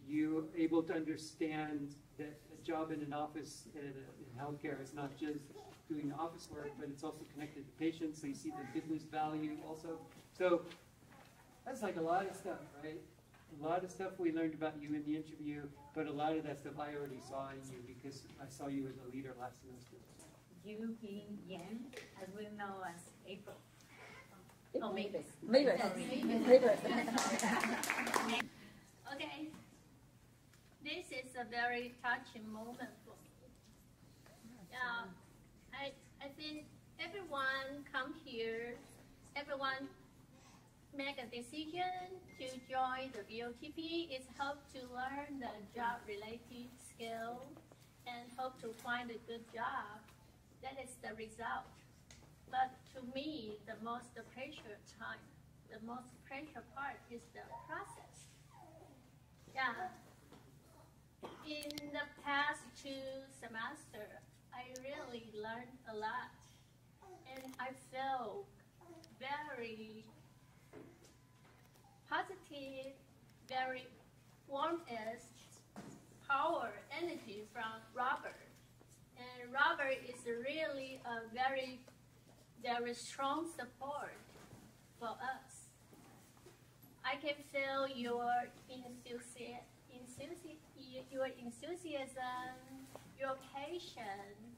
you able to understand that a job in an office in healthcare is not just doing office work, but it's also connected to patients, so you see the business value also. So that's like a lot of stuff, right? A lot of stuff we learned about you in the interview, but a lot of that stuff I already saw in you because I saw you as a leader last semester. You, Yin, Yang, as we know as April. Oh, Mavis. Mavis. Okay. This is a very touching moment for me. I think everyone come here, everyone make a decision to join the VOTP. It's hope to learn the job-related skill and hope to find a good job. That is the result. But to me, the most pressure part is the process. In the past 2 semesters, I really learned a lot. And I feel very positive, very warm power, energy from Robert. And Robert Robert is really a very strong support for us. I can feel your enthusiasm, your patience.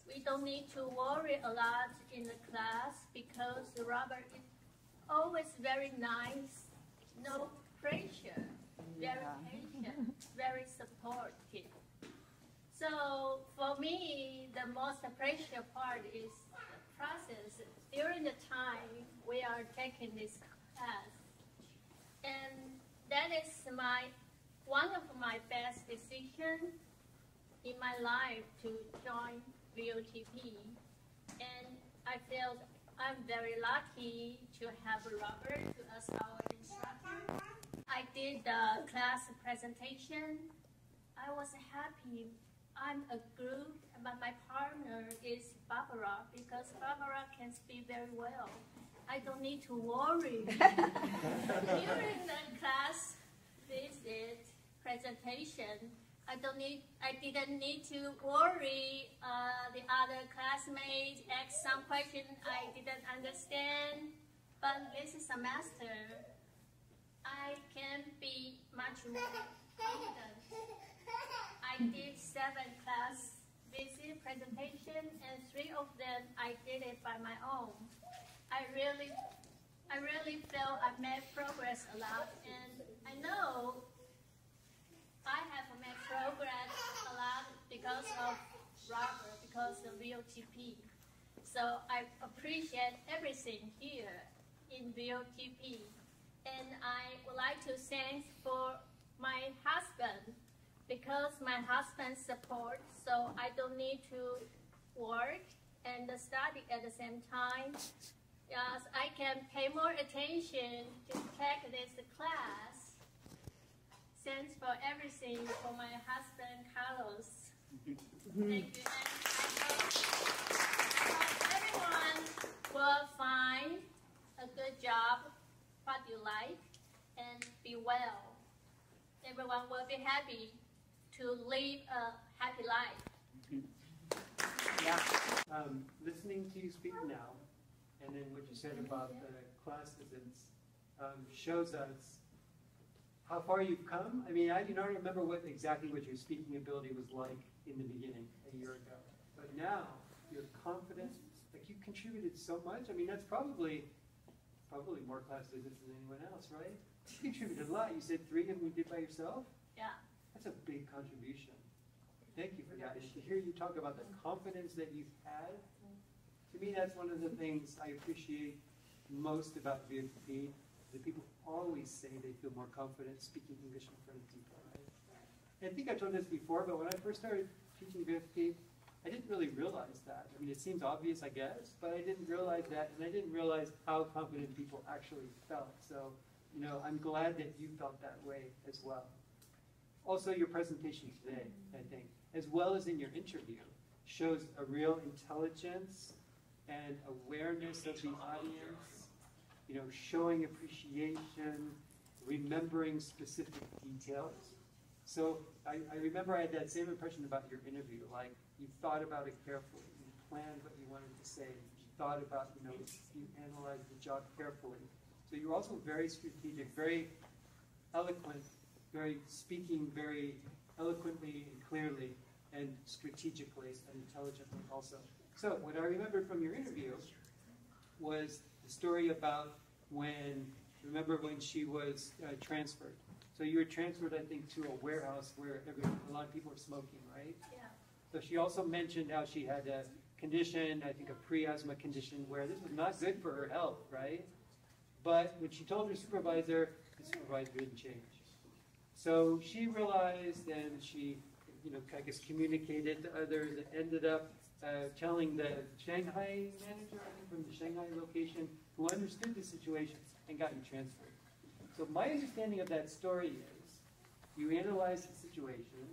We don't need to worry a lot in the class because Robert is always very nice, no pressure, very patient, very supportive. So for me, the most pressure part is the process during the time we are taking this class. And that is one of my best decisions in my life to join VOTP. And I feel I'm very lucky to have Robert as our instructor. I did the class presentation. I was happy. I'm a group, but my partner is Barbara because Barbara can speak very well. I don't need to worry. During the class visit presentation, I didn't need to worry the other classmates ask some questions I didn't understand. But this semester, I can be much more confident. I did 7 class visit presentation, and 3 of them I did it by my own. I really feel I made progress a lot, and I know I have made progress a lot because of Robert, because of VOTP. So I appreciate everything here in VOTP. And I would like to thank for my husband, because my husband supports, so I don't need to work and study at the same time. Yes, I can pay more attention to take this class. Thanks for everything for my husband, Carlos. Thank you. And I hope everyone will find a good job, what you like, and be well. Everyone will be happy to live a happy life. Yeah. Listening to you speak now, and then what you said about the class visits, shows us how far you've come. I mean, I do not remember exactly what your speaking ability was like in the beginning a year ago, but now your confidence, like you contributed so much. I mean, that's probably more class visits than anyone else, right? You contributed a lot. You said 3 of them you did by yourself? Yeah. That's a big contribution. Thank you for that. And to hear you talk about the confidence that you've had, to me that's one of the things I appreciate most about VOTP. That people always say they feel more confident speaking English in front of people, right? And I think I told this before, but when I first started teaching VOTP, I didn't really realize that. I mean, it seems obvious, I guess, but I didn't realize that, and I didn't realize how confident people actually felt. So, you know, I'm glad that you felt that way as well. Also, your presentation today, I think, as well as in your interview, shows a real intelligence and awareness of the audience, you know, showing appreciation, remembering specific details. So I remember I had that same impression about your interview, like you thought about it carefully, you planned what you wanted to say, you thought about, you know, you analyzed the job carefully. So you're also very strategic, very eloquent, speaking very eloquently and clearly and strategically and intelligently also. So what I remembered from your interview was the story about remember when she was transferred. So you were transferred, I think, to a warehouse where a lot of people were smoking, right? Yeah. So she also mentioned how she had a condition, I think a pre-asthma condition, where this was not good for her health, right? But when she told her supervisor, the supervisor didn't change. So she realized, and she, you know, I guess communicated to others, and ended up telling the Shanghai manager, I think from the Shanghai location, who understood the situation and got you transferred. So my understanding of that story is, you analyzed the situation,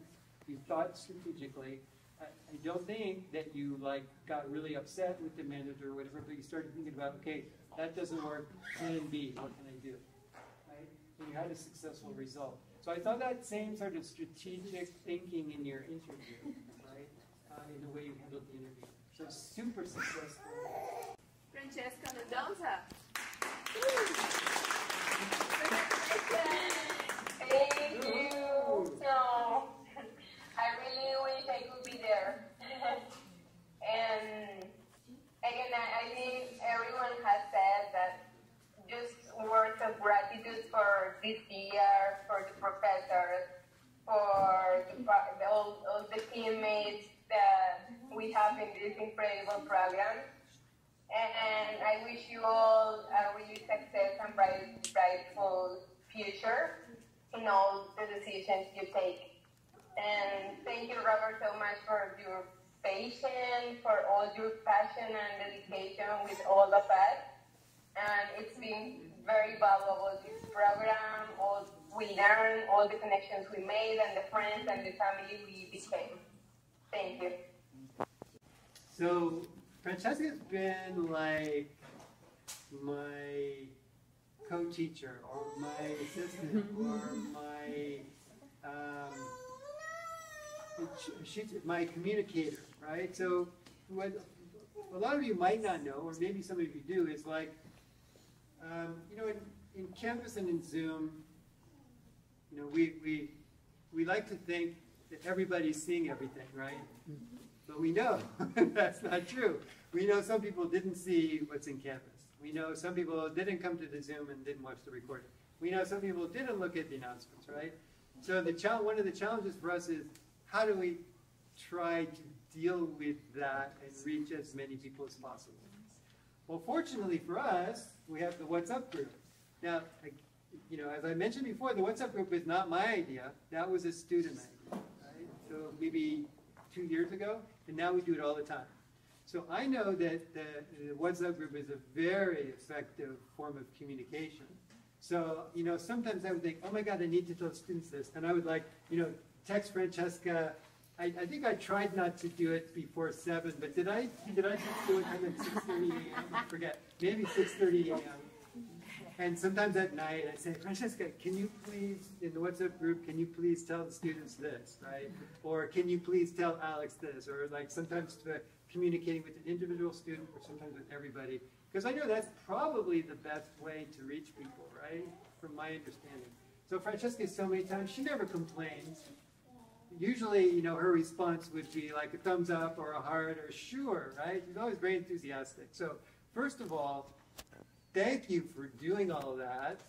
you thought strategically. I don't think that you got really upset with the manager or whatever, but you started thinking about, okay, that doesn't work, plan B, what can I do? Right? And you had a successful result. So I thought that same sort of strategic thinking in your interview, right? in the way you handled the interview. So super successful. Francesca Mendonça. Thank you. So, I really wish I could be there. And again, I think everyone has said that just words of gratitude for this year, for the professors, for all the teammates that we have in this incredible program. And I wish you all a really success and brightful future in all the decisions you take. And thank you, Robert, so much for your patience, for all your passion and dedication with all of us. And it's been very valuable, this program. All we learned, all the connections we made, and the friends and the family we became. Thank you. So Francesca's been like my co-teacher or my assistant or my she's my communicator, right? So what a lot of you might not know, or maybe some of you do, is like, you know, in Canvas and in Zoom, you know, we like to think that everybody's seeing everything, right? But we know that's not true. We know some people didn't see what's in Canvas. We know some people didn't come to the Zoom and didn't watch the recording. We know some people didn't look at the announcements, right? So one of the challenges for us is, how do we try to deal with that and reach as many people as possible? Well, fortunately for us, we have the What's Up group. Now, you know, as I mentioned before, the What's Up group is not my idea. That was a student idea, right? So maybe 2 years ago, and now we do it all the time. So I know that the What's Up group is a very effective form of communication. So, you know, sometimes I would think, oh my God, I need to tell students this. And I would like, you know, text Francesca. I think I tried not to do it before 7, but did I just do it kind of 6:30 a.m.? I forget. Maybe 6:30 a.m. And sometimes at night I say, Francesca, can you please, in the WhatsApp group, can you please tell the students this, right? Or can you please tell Alex this? Or like sometimes communicating with an individual student or sometimes with everybody. Because I know that's probably the best way to reach people, right? From my understanding. So Francesca, so many times, she never complains. Usually, you know, her response would be like a thumbs up or a heart or sure, right? She's always very enthusiastic. So first of all, thank you for doing all of that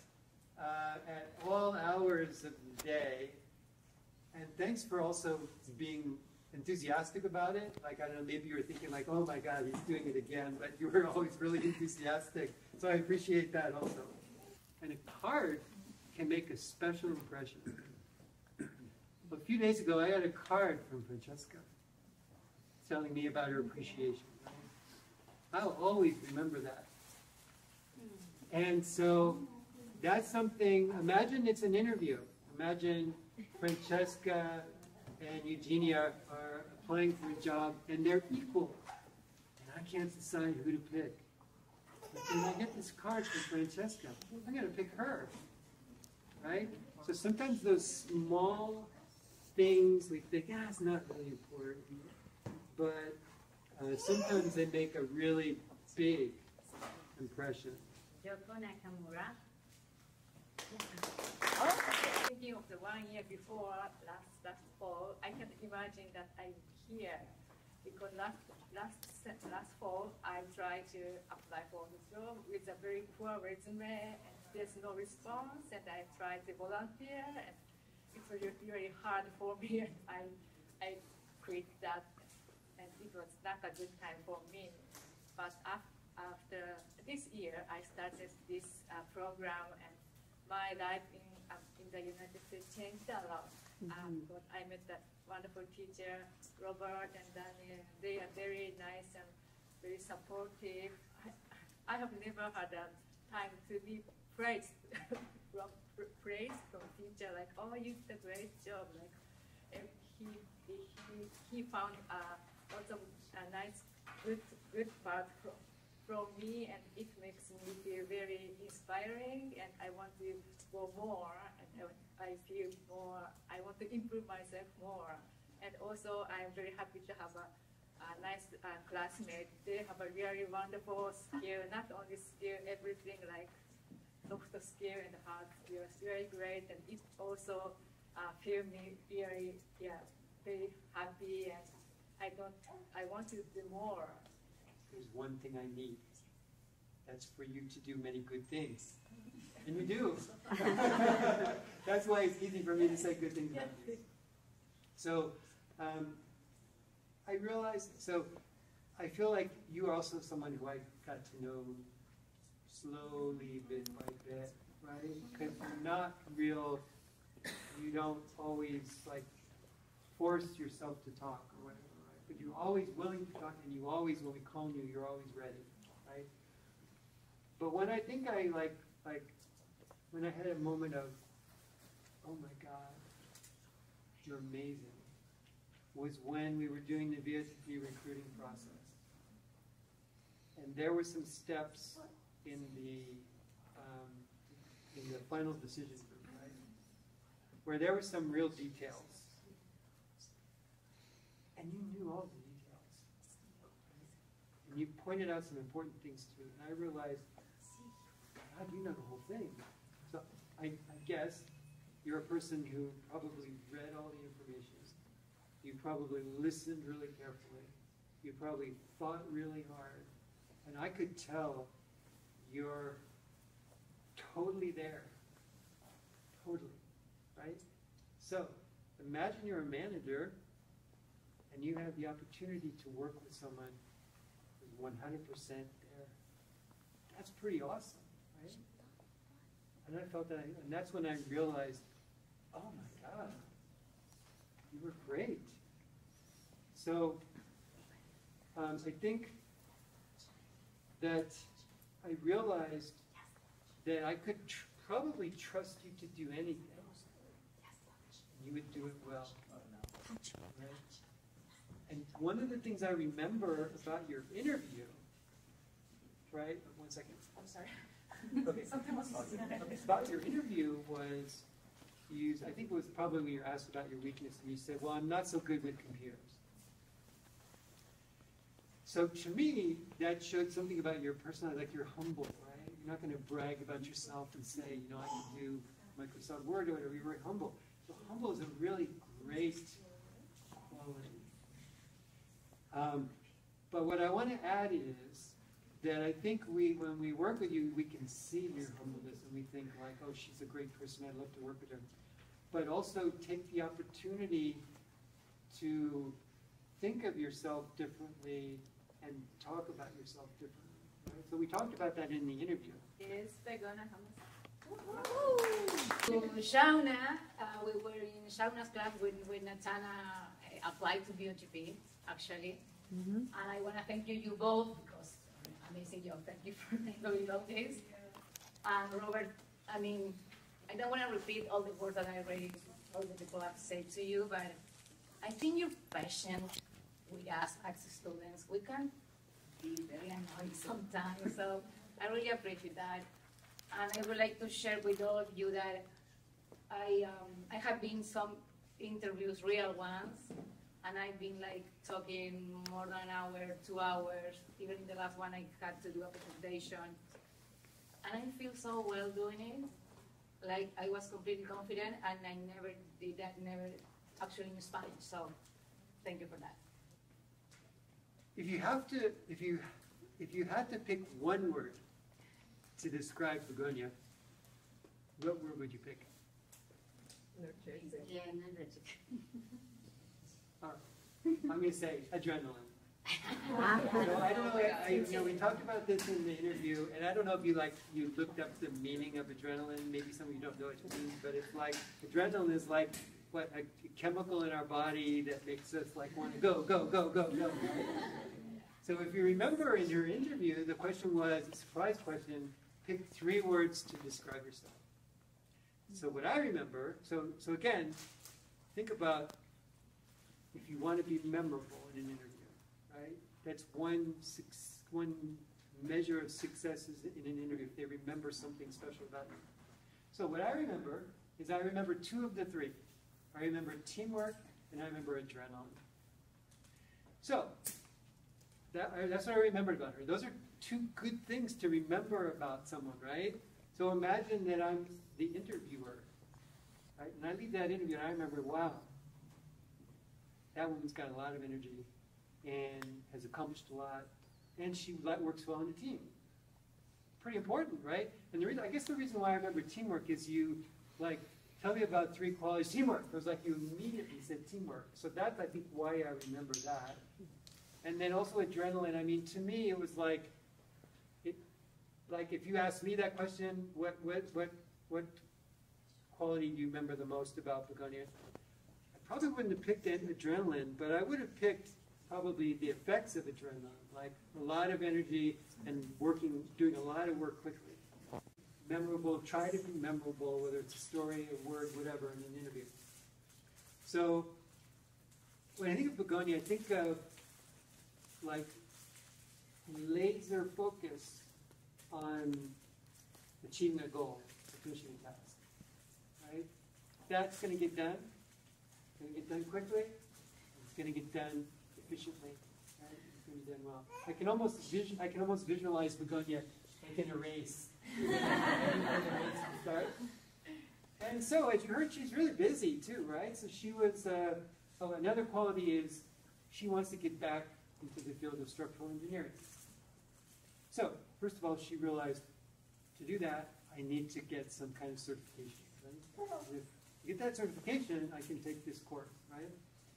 at all hours of the day. And thanks for also being enthusiastic about it. Like, I don't know, maybe you were thinking like, oh my God, he's doing it again. But you were always really enthusiastic. So I appreciate that also. And a card can make a special impression. A few days ago, I got a card from Francesca telling me about her appreciation. I'll always remember that. And so that's something, imagine it's an interview. Imagine Francesca and Eugenia are applying for a job and they're equal. And I can't decide who to pick. But then I get this card from Francesca. I'm going to pick her. Right? So sometimes those small things we think, it's not really important. But sometimes they make a really big impression. Yoko Nakamura. Thinking of the 1 year before, last fall, I can imagine that I'm here because last fall I tried to apply for the job with a very poor resume and there's no response, and I tried to volunteer and it was really hard for me. I quit that, and it was not a good time for me. But after this year, I started this program, and my life in the United States changed a lot. But I met that wonderful teacher, Robert and Daniel. They are very nice and very supportive. I have never had a time to be praised from teacher, like, oh, you did a great job. Like, he found lots of nice, good part from me, and it makes me feel very inspiring, and I want to go more, and I feel more, I want to improve myself more. And also, I'm very happy to have nice classmates. They have a really wonderful skill, not only skill, everything like soft skill and hard skills, very great. And it also feel me really, very happy. And I want to do more. There's one thing I need. That's for you to do many good things. And you do. That's why it's easy for me to say good things about you. So I realized, I feel like you are also someone who I got to know slowly, bit by bit, right? Because you're not real, you don't always like force yourself to talk or whatever, right? But you're always willing to talk, and you always, when we call you, you're always ready, right? But when I think I when I had a moment of, oh my God, you're amazing, was when we were doing the VOTP recruiting process. And there were some steps in the final decision group, right? Where there were some real details. And you knew all the details. And you pointed out some important things to me. And I realized, God, you know the whole thing. So I guess you're a person who probably read all the information. You probably listened really carefully. You probably thought really hard. And I could tell you're totally there. Totally. Right? So imagine you're a manager and you have the opportunity to work with someone who's 100% there. That's pretty awesome, right? And I felt that, and that's when I realized, oh my God, you were great. So I think that I realized that I could probably trust you to do anything. And you would do it well. Right? And one of the things I remember about your interview, right? 1 second. I'm sorry. Okay. About your interview was, I think it was probably when you were asked about your weakness, and you said, well, I'm not so good with computers. So to me, that showed something about your personality, like you're humble, right? You're not going to brag about yourself and say, you know, I can do Microsoft Word or whatever. You're very humble. So humble is a really great quality. But what I want to add is that I think when we work with you, we can see your humbleness and we think like, oh, she's a great person, I'd love to work with her. But also take the opportunity to think of yourself differently and talk about yourself differently. Right? So we talked about that in the interview. To Shauna, we were in Shauna's class when Natana applied to VOTP, actually. And I want to thank you both because amazing job. Thank you for doing all this. And Robert, I mean, I don't want to repeat all the words that all the people have said to you, but I think you're patient with us as students. We can be very annoying sometimes, so I really appreciate that. And I would like to share with all of you that I have been some interviews, real ones, and I've been like talking more than an hour, 2 hours. Even the last one I had to do a presentation. And I feel so well doing it. Like I was completely confident and I never did that, never actually in Spanish. So thank you for that. If you had to pick one word to describe Begonia, what word would you pick? Yeah, energetic. All right. I'm going to say adrenaline. So I don't know. We talked about this in the interview, and I don't know if you looked up the meaning of adrenaline. Maybe some of you don't know what it means, but it's like adrenaline is like what a chemical in our body that makes us like want to go, go, go, go, go. So if you remember in your interview, the question was a surprise question. Pick 3 words to describe yourself. So what I remember, so again, think about if you want to be memorable in an interview, right? That's one measure of success in an interview, if they remember something special about you. So what I remember is I remember 2 of the 3. I remember teamwork and I remember adrenaline. So That's what I remembered about her. Those are two good things to remember about someone, right? So imagine that I'm the interviewer, right? And I leave that interview and I remember, wow, that woman's got a lot of energy and has accomplished a lot, and she works well in a team. Pretty important, right? And the reason, I guess the reason why I remember teamwork is you, like, tell me about 3 qualities. Teamwork. It was like you immediately said teamwork. So that's, I think, why I remember that. And then also adrenaline. I mean, to me, it was like, if you asked me that question, what quality do you remember the most about Begonia? I probably wouldn't have picked adrenaline, but I would have picked probably the effects of adrenaline, like a lot of energy and doing a lot of work quickly. Memorable, try to be memorable, whether it's a story, a word, whatever, in an interview. So when I think of Begonia, I think of like laser focus on achieving a goal, finishing a task, right? That's going to get done. It's going to get done quickly. It's going to get done efficiently. Right? It's going to be done well. I can almost visualize Begonia like in a race. And so, as you heard, she's really busy too, right? So she was. Another quality is she wants to get back into the field of structural engineering. So, first of all, she realized to do that, I need to get some kind of certification. Right? If I get that certification, I can take this course, right?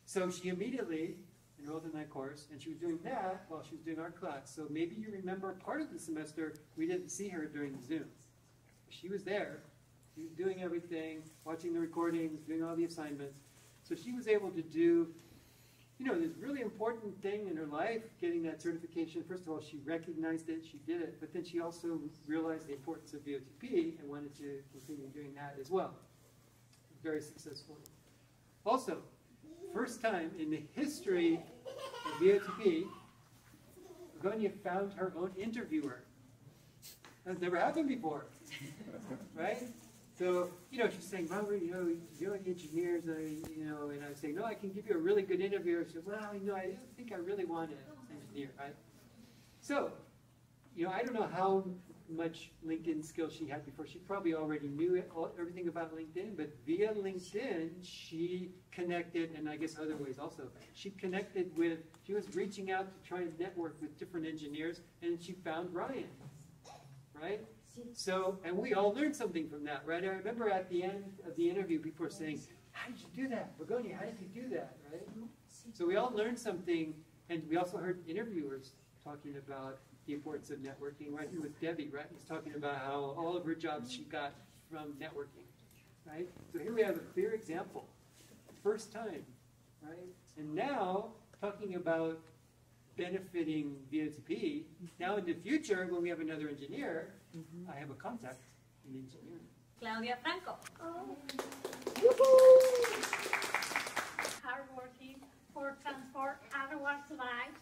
So she immediately enrolled in that course, and she was doing that while she was doing our class. So maybe you remember part of the semester, we didn't see her during the Zoom. She was there. She was doing everything, watching the recordings, doing all the assignments. So she was able to do, this really important thing in her life, getting that certification. First of all, she recognized it, she did it, but then she also realized the importance of VOTP and wanted to continue doing that as well. Very successful. Also, first time in the history of VOTP, Begonia found her own interviewer. That's never happened before, right? So, she's saying, Robert, you're the engineers, and I was saying, no, I can give you a really good interviewer. She said, well, I don't think I really want an engineer, right? So, I don't know how much LinkedIn skills she had before. She probably already knew everything about LinkedIn, but via LinkedIn, she connected, and I guess other ways also, she was reaching out to try and network with different engineers, and she found Ryan, right? So, and we all learned something from that, right? I remember at the end of the interview, people were saying, how did you do that? Begonia, how did you do that, right? So we all learned something, and we also heard interviewers talking about the importance of networking, right? Here with Debbie, right? He's talking about how all of her jobs she got from networking, right? So here we have a clear example. First time, right? And now, talking about benefiting VOTP, now in the future, when we have another engineer, I have a contact in engineering. Claudia Franco. Hardworking for transform otherwise life.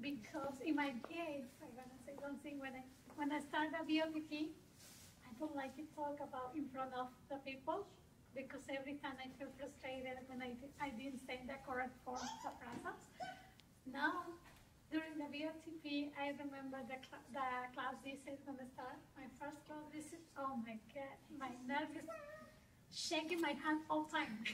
Because in my case, I'm gonna say one thing when I started VOTP, I don't like to talk about in front of the people because every time I feel frustrated when I didn't say the correct form of the process. Now, during the VOTP, I remember the class visit when I started my first class visit. Oh my God, my nerves is shaking my hand all the time.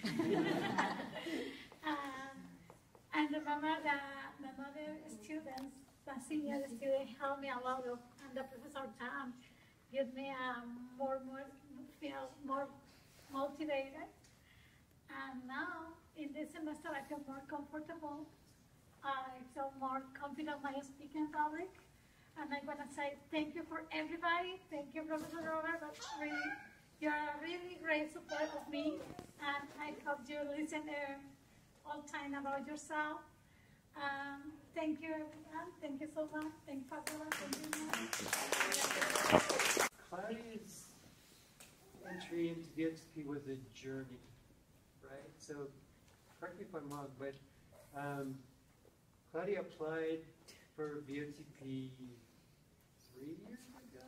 And remember that another students, the senior student, helped me a lot, and the professor Tom gave me feel more motivated. And now, in this semester, I feel more comfortable. I feel more confident when I speak in public. And I'm going to say thank you for everybody. Thank you, Professor Robert. But really, you're a really great support of me. And I hope you listen all the time about yourself. Thank you, everyone. Thank you so much. Thank you, everyone. Thank you. Claudia's entry into VOTP was a journey, right? So, correct me if I'm wrong, but Claudia applied for VOTP 3 years ago?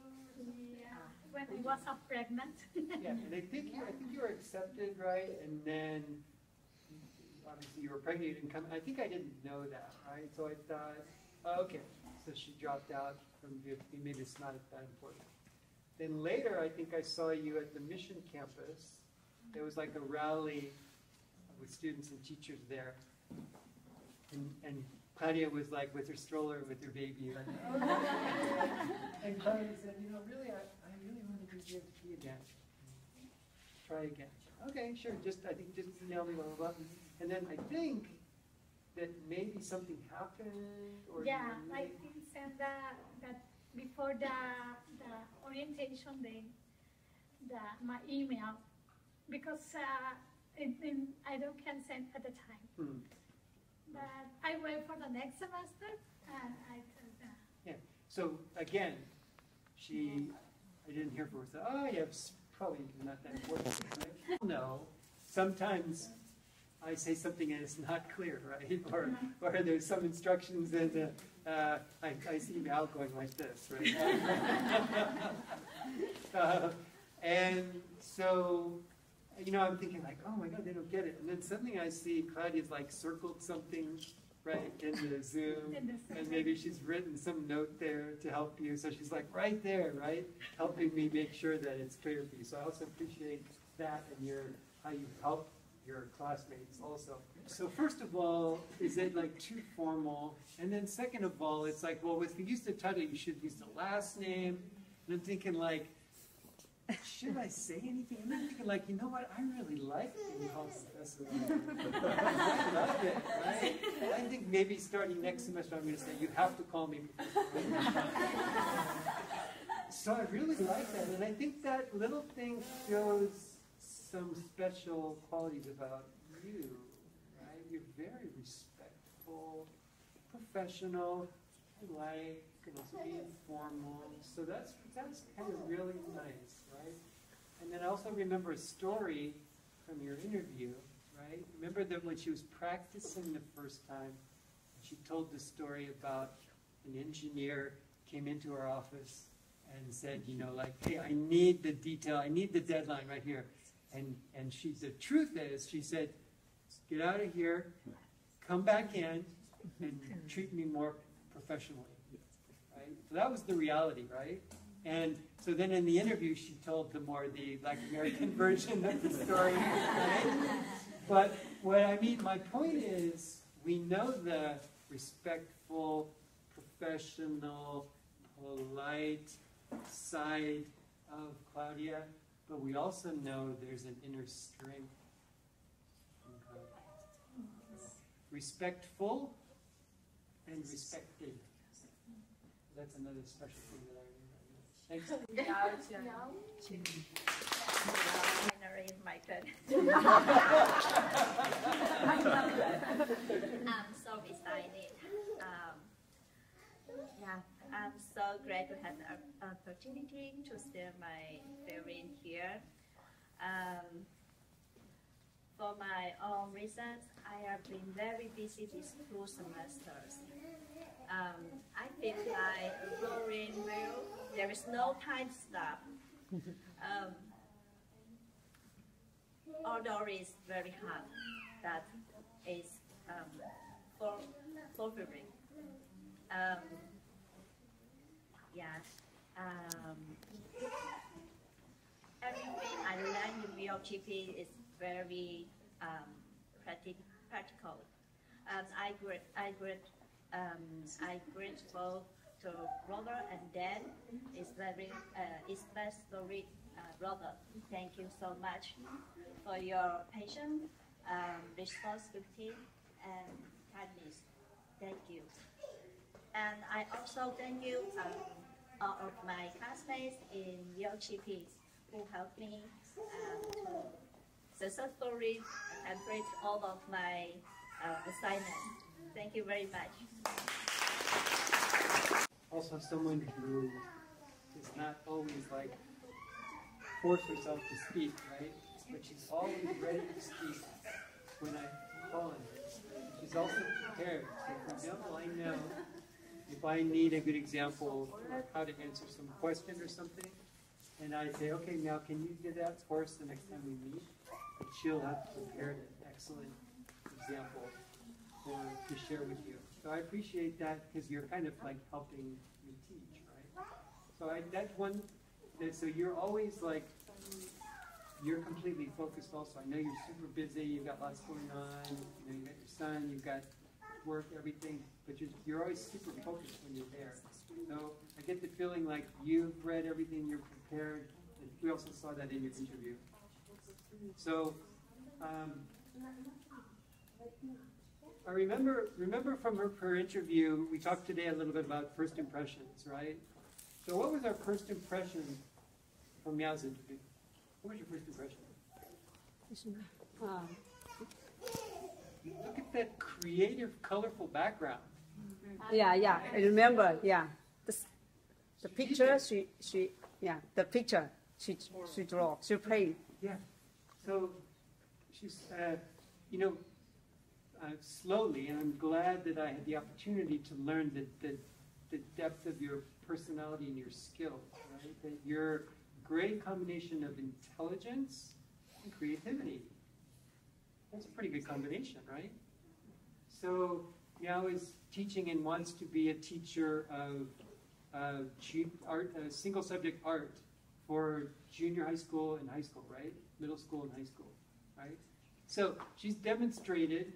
Yeah, when I was pregnant. Yeah, and I think you were accepted, right? And then, obviously, you were pregnant, you didn't come. I think I didn't know that, right? So I thought, Okay, so she dropped out from VOTP. Maybe it's not that important. Then later, I think I saw you at the Mission Campus. There was like a rally with students and teachers there. And Claudia was like with her stroller with her baby. Like, oh. And Claudia said, you know, really, I really want to do VOTP again. Try again. Okay, sure. I think just email me, blah, blah, blah. And then I think that maybe something happened, or yeah, I think that before the orientation day, my email, because I don't can send at the time. Hmm. But I wait for the next semester, and I told her. Yeah. So again, I didn't hear from her. So, oh, yeah, it's probably not that important, right? No. Sometimes I say something and it's not clear, right? Or there's some instructions and I see Mal going like this, right? And so, you know, I'm thinking like, oh my God, they don't get it. And then suddenly I see Claudia's like circled something, right, in the Zoom. And maybe she's written some note there to help you. So she's like right there, right? Helping me make sure that it's clear for you. So I also appreciate that and how you help your classmates also. So first of all, is it like too formal? And then second of all, it's like, well, if you use the title, you should use the last name. And I'm thinking like, should I say anything? And I'm thinking like, you know what? I really like being called Professor. I love it, right? I think maybe starting next semester, I'm going to say, you have to call me Professor. So I really like that. And I think that little thing shows some special qualities about you, right? You're very respectful, professional, polite, can also be informal. So that's kind of really nice, right? And then I also remember a story from your interview, right? Remember that when she was practicing the first time, she told the story about an engineer came into her office and said, you know, like, hey, I need the detail, I need the deadline right here. And the truth is, she said, get out of here, come back in, and treat me more professionally. Right? So that was the reality, right? And so then in the interview, she told the like American version of the story. Right? But what I mean, my point is, we know the respectful, professional, polite side of Claudia. But we also know there's an inner strength. Respectful and respected. That's another special thing that I remember. Thanks. Finally, my turn. I'm so excited. I'm so glad to have the opportunity to share my feeling here. For my own reasons, I have been very busy these 2 semesters. I feel like growing well. There is no time to stop. Although it's very hard, that is fulfilling. Everything I learned in VOTP is very practical. I'm grateful to brother and dad, especially brother. Thank you so much for your patience, responsibility, and kindness. Thank you. And I also thank you all of my classmates in VOTP who helped me to successfully complete all of my assignments. Thank you very much. Also someone who is not always like force herself to speak, right? But she's always ready to speak when I call on her. She's also prepared. So for example, I know if I need a good example of how to answer some question or something, and I say, okay, now can you do that for us the next time we meet? She'll have prepared an excellent example to share with you. So I appreciate that because you're kind of like helping me teach, right? So that's one, so you're always like, you're completely focused also. I know you're super busy, you've got lots going on, you know, you got your son, you've got work, everything, but you're always super focused when you're there. So I get the feeling like you've read everything, you're prepared, and we also saw that in your interview. So I remember from her interview, we talked today a little bit about first impressions, right? So what was our first impression from Miao's interview? What was your first impression? Look at that creative, colorful background. Yeah, I remember. Yeah, the picture the picture she draw, she paint. Yeah. So she's, you know, slowly, and I'm glad that I had the opportunity to learn the depth of your personality and your skills, right? That you're a great combination of intelligence and creativity. That's a pretty good combination, right? So Miao is teaching and wants to be a teacher of art, single subject art for junior high school and high school, right? Middle school and high school, right? So she's demonstrated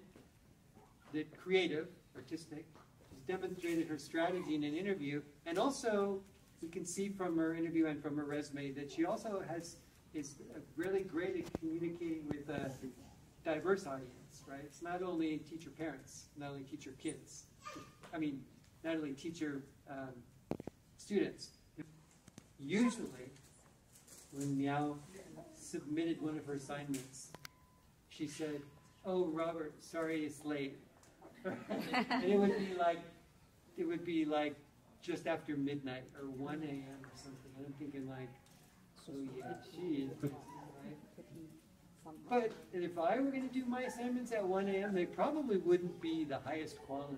the creative, artistic, she's demonstrated her strategy in an interview, and also we can see from her interview and from her resume that she also is really great at communicating with a diverse audience, right? It's not only teacher parents, not only teacher kids, I mean, not only teacher students. Usually, when Miao submitted one of her assignments, she said, "Oh, Robert, sorry it's late." And it would be like just after midnight or 1 a.m. or something. And I'm thinking like, oh yeah, she is busy, right? But if I were going to do my assignments at 1 a.m., they probably wouldn't be the highest quality.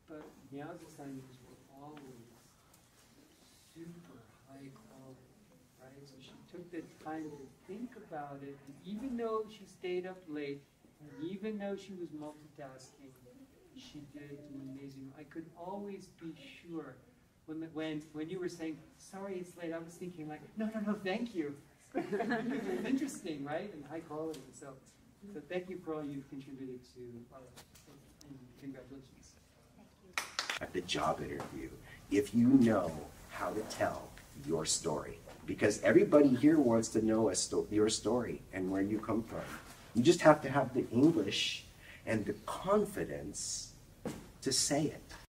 But Miao's assignments were always super high quality, right? So she took the time to think about it, and even though she stayed up late, and even though she was multitasking, she did an amazing. I could always be sure when you were saying, "Sorry, it's late," I was thinking like, "No, thank you." It's interesting, right? And high quality. So thank you for all you've contributed to and congratulations. At the job interview, if you know how to tell your story, because everybody here wants to know your story and where you come from. You just have to have the English and the confidence to say it.